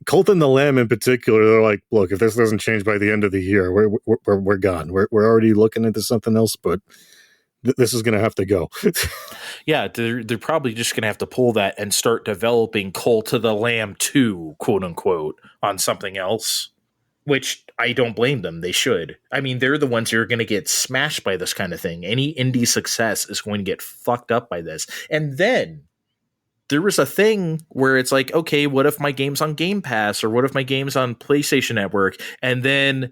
[SPEAKER 3] Cult and the Lamb in particular, they're like, look, if this doesn't change by the end of the year, we're gone. We're already looking into something else, but this is going to have to go.
[SPEAKER 2] Yeah, they're probably just going to have to pull that and start developing Cult of the Lamb 2, quote unquote, on something else, which I don't blame them. They should. I mean, they're the ones who are going to get smashed by this kind of thing. Any indie success is going to get fucked up by this. And then there was a thing where it's like, okay, what if my game's on Game Pass or what if my game's on PlayStation Network? And then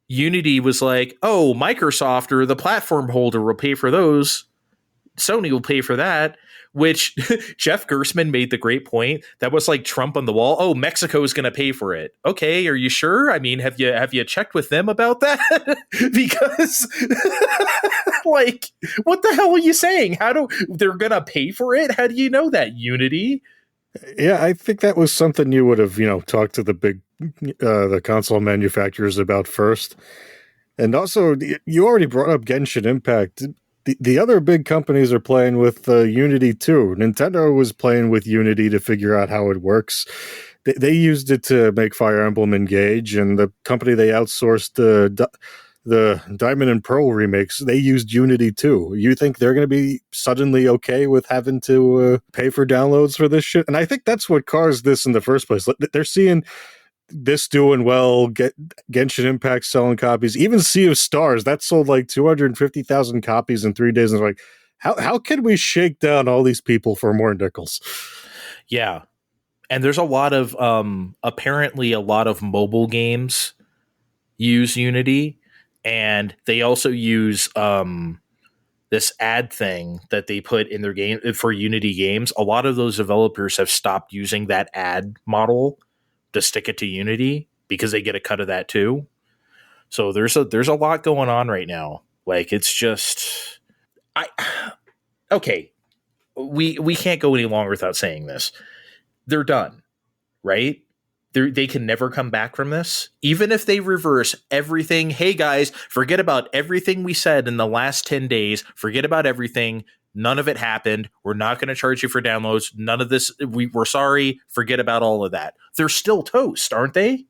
[SPEAKER 2] Unity was like, oh, Microsoft or the platform holder will pay for those. Sony will pay for that, which Jeff Gersman made the great point. That was like Trump on the wall. Oh, Mexico's going to pay for it. Okay, are you sure? I mean, have you checked with them about that? Because like, what the hell are you saying? They're going to pay for it? How do you know that, Unity?
[SPEAKER 3] Yeah, I think that was something you would have, talked to the console manufacturers about first. And also, you already brought up Genshin Impact. The other big companies are playing with Unity too. Nintendo was playing with Unity to figure out how it works. They used it to make Fire Emblem Engage, and the company they outsourced the Diamond and Pearl remakes, they used Unity too. You think they're going to be suddenly okay with having to pay for downloads for this shit? And I think that's what caused this in the first place. They're seeing this doing well, Genshin Impact selling copies, even Sea of Stars, that sold like 250,000 copies in 3 days. And they're like, how can we shake down all these people for more nickels?
[SPEAKER 2] Yeah. And there's a lot of, apparently a lot of mobile games use Unity. And they also use this ad thing that they put in their game for Unity games. A lot of those developers have stopped using that ad model to stick it to Unity because they get a cut of that too. So there's a lot going on right now. Like, it's just, okay. We can't go any longer without saying this. They're done, right? they can never come back from this. Even if they reverse everything, hey guys, forget about everything we said in the last 10 days, forget about everything. None of it happened. We're not going to charge you for downloads. None of this. We're sorry. Forget about all of that. They're still toast, aren't they?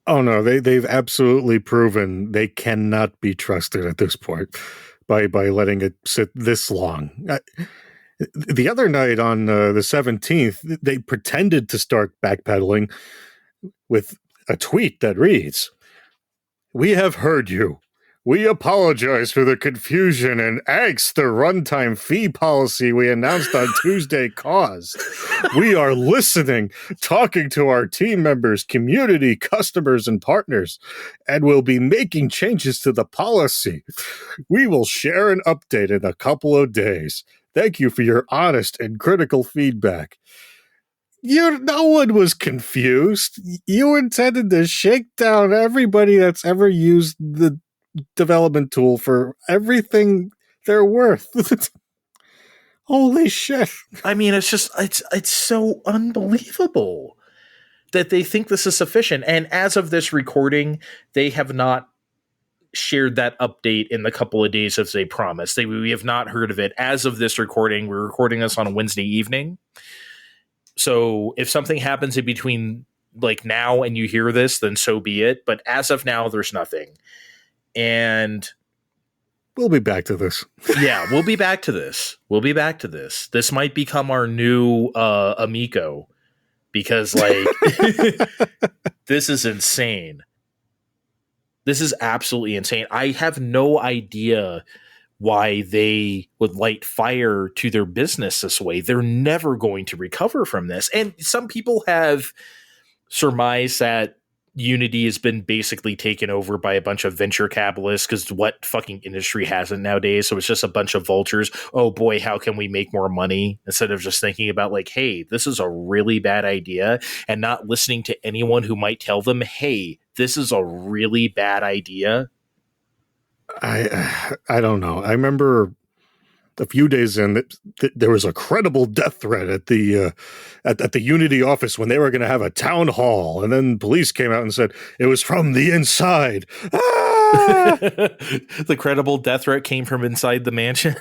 [SPEAKER 3] Oh no, they've absolutely proven they cannot be trusted at this point by letting it sit this long. The other night on the 17th, they pretended to start backpedaling with a tweet that reads, "We have heard you. We apologize for the confusion and angst the runtime fee policy we announced on Tuesday caused. We are listening, talking to our team members, community, customers, and partners, and will be making changes to the policy. We will share an update in a couple of days. Thank you for your honest and critical feedback." No one was confused. You intended to shake down everybody that's ever used the development tool for everything they're worth. Holy shit.
[SPEAKER 2] I mean, it's so unbelievable that they think this is sufficient. And as of this recording, they have not shared that update in the couple of days as they promised. We have not heard of it. As of this recording, we're recording this on a Wednesday evening. So if something happens in between like now and you hear this, then so be it. But as of now, there's nothing. And
[SPEAKER 3] we'll be back to this.
[SPEAKER 2] Yeah, we'll be back to this. This might become our new Amico because like this is insane. This is absolutely insane. I have no idea why they would light fire to their business this way. They're never going to recover from this. And some people have surmised that Unity has been basically taken over by a bunch of venture capitalists because what fucking industry hasn't nowadays? So it's just a bunch of vultures. Oh boy, how can we make more money? Instead of just thinking about like, hey, this is a really bad idea and not listening to anyone who might tell them, hey, this is a really bad idea.
[SPEAKER 3] I don't know. I remember a few days in that there was a credible death threat at the Unity office when they were going to have a town hall, and then police came out and said it was from the inside. Ah!
[SPEAKER 2] The credible death threat came from inside the mansion.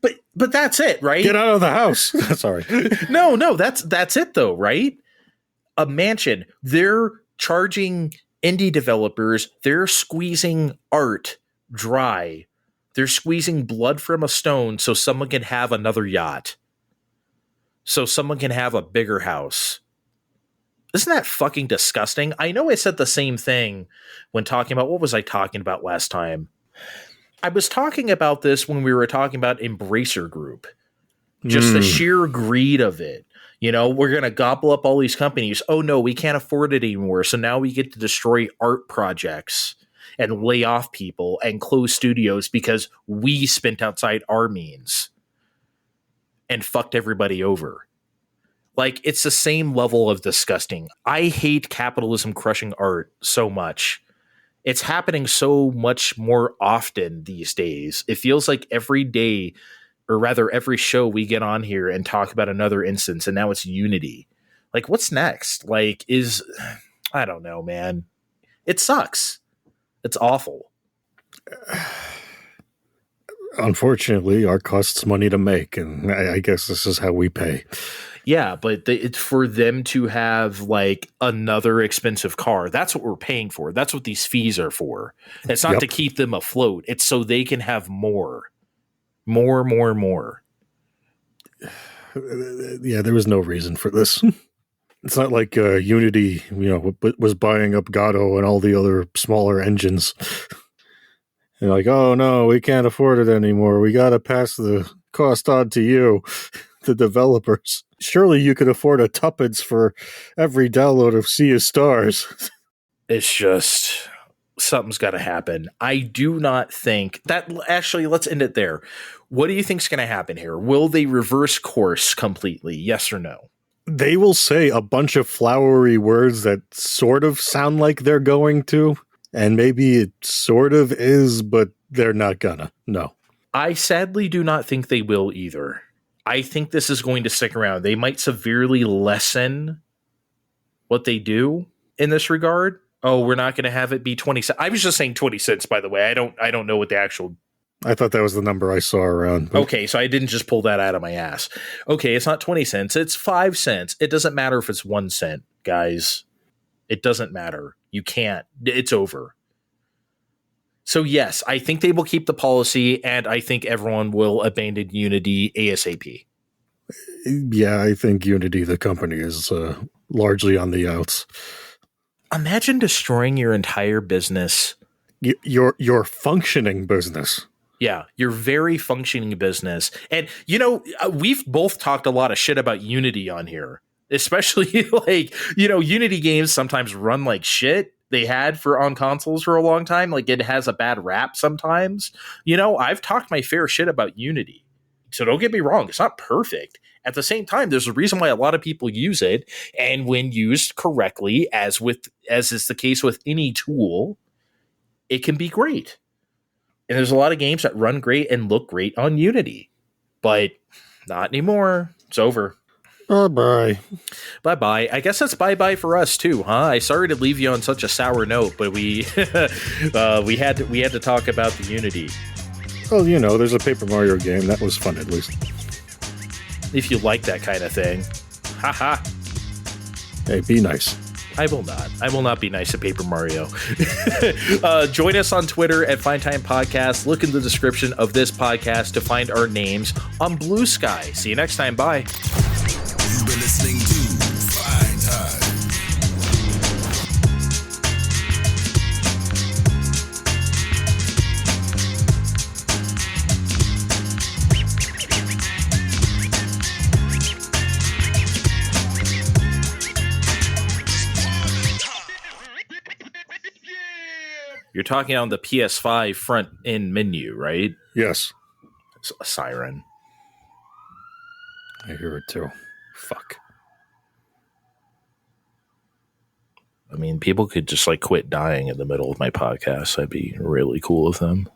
[SPEAKER 2] But that's it, right?
[SPEAKER 3] Get out of the house. Sorry.
[SPEAKER 2] No, that's it though, right? A mansion. They're charging indie developers. They're squeezing art dry. They're squeezing blood from a stone so someone can have another yacht. So someone can have a bigger house. Isn't that fucking disgusting? I know I said the same thing when talking about, what was I talking about last time? I was talking about this when we were talking about Embracer Group. Just the sheer greed of it. You know, we're going to gobble up all these companies. Oh no, we can't afford it anymore. So now we get to destroy art projects and lay off people and close studios because we spent outside our means and fucked everybody over. Like, it's the same level of disgusting. I hate capitalism crushing art so much. It's happening so much more often these days. It feels like every day, or rather every show we get on here and talk about another instance, and now it's Unity. Like, what's next? Like, I don't know, man. It sucks. It's awful.
[SPEAKER 3] Unfortunately, art costs money to make, and I guess this is how we pay.
[SPEAKER 2] Yeah, but it's for them to have like another expensive car. That's what we're paying for. That's what these fees are for. It's not to keep them afloat. It's so they can have more. More.
[SPEAKER 3] Yeah, there was no reason for this. It's not like Unity, was buying up Gato and all the other smaller engines. And like, oh no, we can't afford it anymore. We got to pass the cost on to you, the developers. Surely you could afford a tuppence for every download of Sea of Stars.
[SPEAKER 2] It's just, something's got to happen. I do not think that, actually, let's end it there. What do you think's going to happen here? Will they reverse course completely? Yes or no?
[SPEAKER 3] They will say a bunch of flowery words that sort of sound like they're going to, and maybe it sort of is, but they're not gonna. No.
[SPEAKER 2] I sadly do not think they will either. I think this is going to stick around. They might severely lessen what they do in this regard. Oh, we're not going to have it be 20 cents. I was just saying 20 cents, by the way. I don't know what the actual.
[SPEAKER 3] I thought that was the number I saw around. But...
[SPEAKER 2] Okay, so I didn't just pull that out of my ass. Okay, it's not 20 cents. It's 5 cents. It doesn't matter if it's 1 cent, guys. It doesn't matter. You can't. It's over. So yes, I think they will keep the policy, and I think everyone will abandon Unity ASAP.
[SPEAKER 3] Yeah, I think Unity, the company, is largely on the outs.
[SPEAKER 2] Imagine destroying your entire business.
[SPEAKER 3] Your functioning business.
[SPEAKER 2] Yeah, your very functioning business. And, we've both talked a lot of shit about Unity on here, especially Unity games sometimes run like shit. They had on consoles for a long time. Like, it has a bad rap sometimes. I've talked my fair shit about Unity. So don't get me wrong. It's not perfect. At the same time, there's a reason why a lot of people use it. And when used correctly, as is the case with any tool, it can be great. And there's a lot of games that run great and look great on Unity. But not anymore. It's over.
[SPEAKER 3] Bye-bye.
[SPEAKER 2] Bye-bye. I guess that's bye-bye for us too, huh? I sorry to leave you on such a sour note, but we we had to talk about the Unity.
[SPEAKER 3] Well, there's a Paper Mario game. That was fun, at least.
[SPEAKER 2] If you like that kind of thing. Haha.
[SPEAKER 3] Hey, be nice.
[SPEAKER 2] I will not. I will not be nice to Paper Mario. Join us on Twitter at Fine Time Podcast. Look in the description of this podcast to find our names on Blue Sky. See you next time. Bye.
[SPEAKER 1] You've been listening to Fine Time.
[SPEAKER 2] You're talking on the PS5 front end menu, right?
[SPEAKER 3] Yes.
[SPEAKER 2] It's a siren.
[SPEAKER 3] I hear it too. Fuck.
[SPEAKER 2] I mean, people could just quit dying in the middle of my podcast. That'd be really cool of them.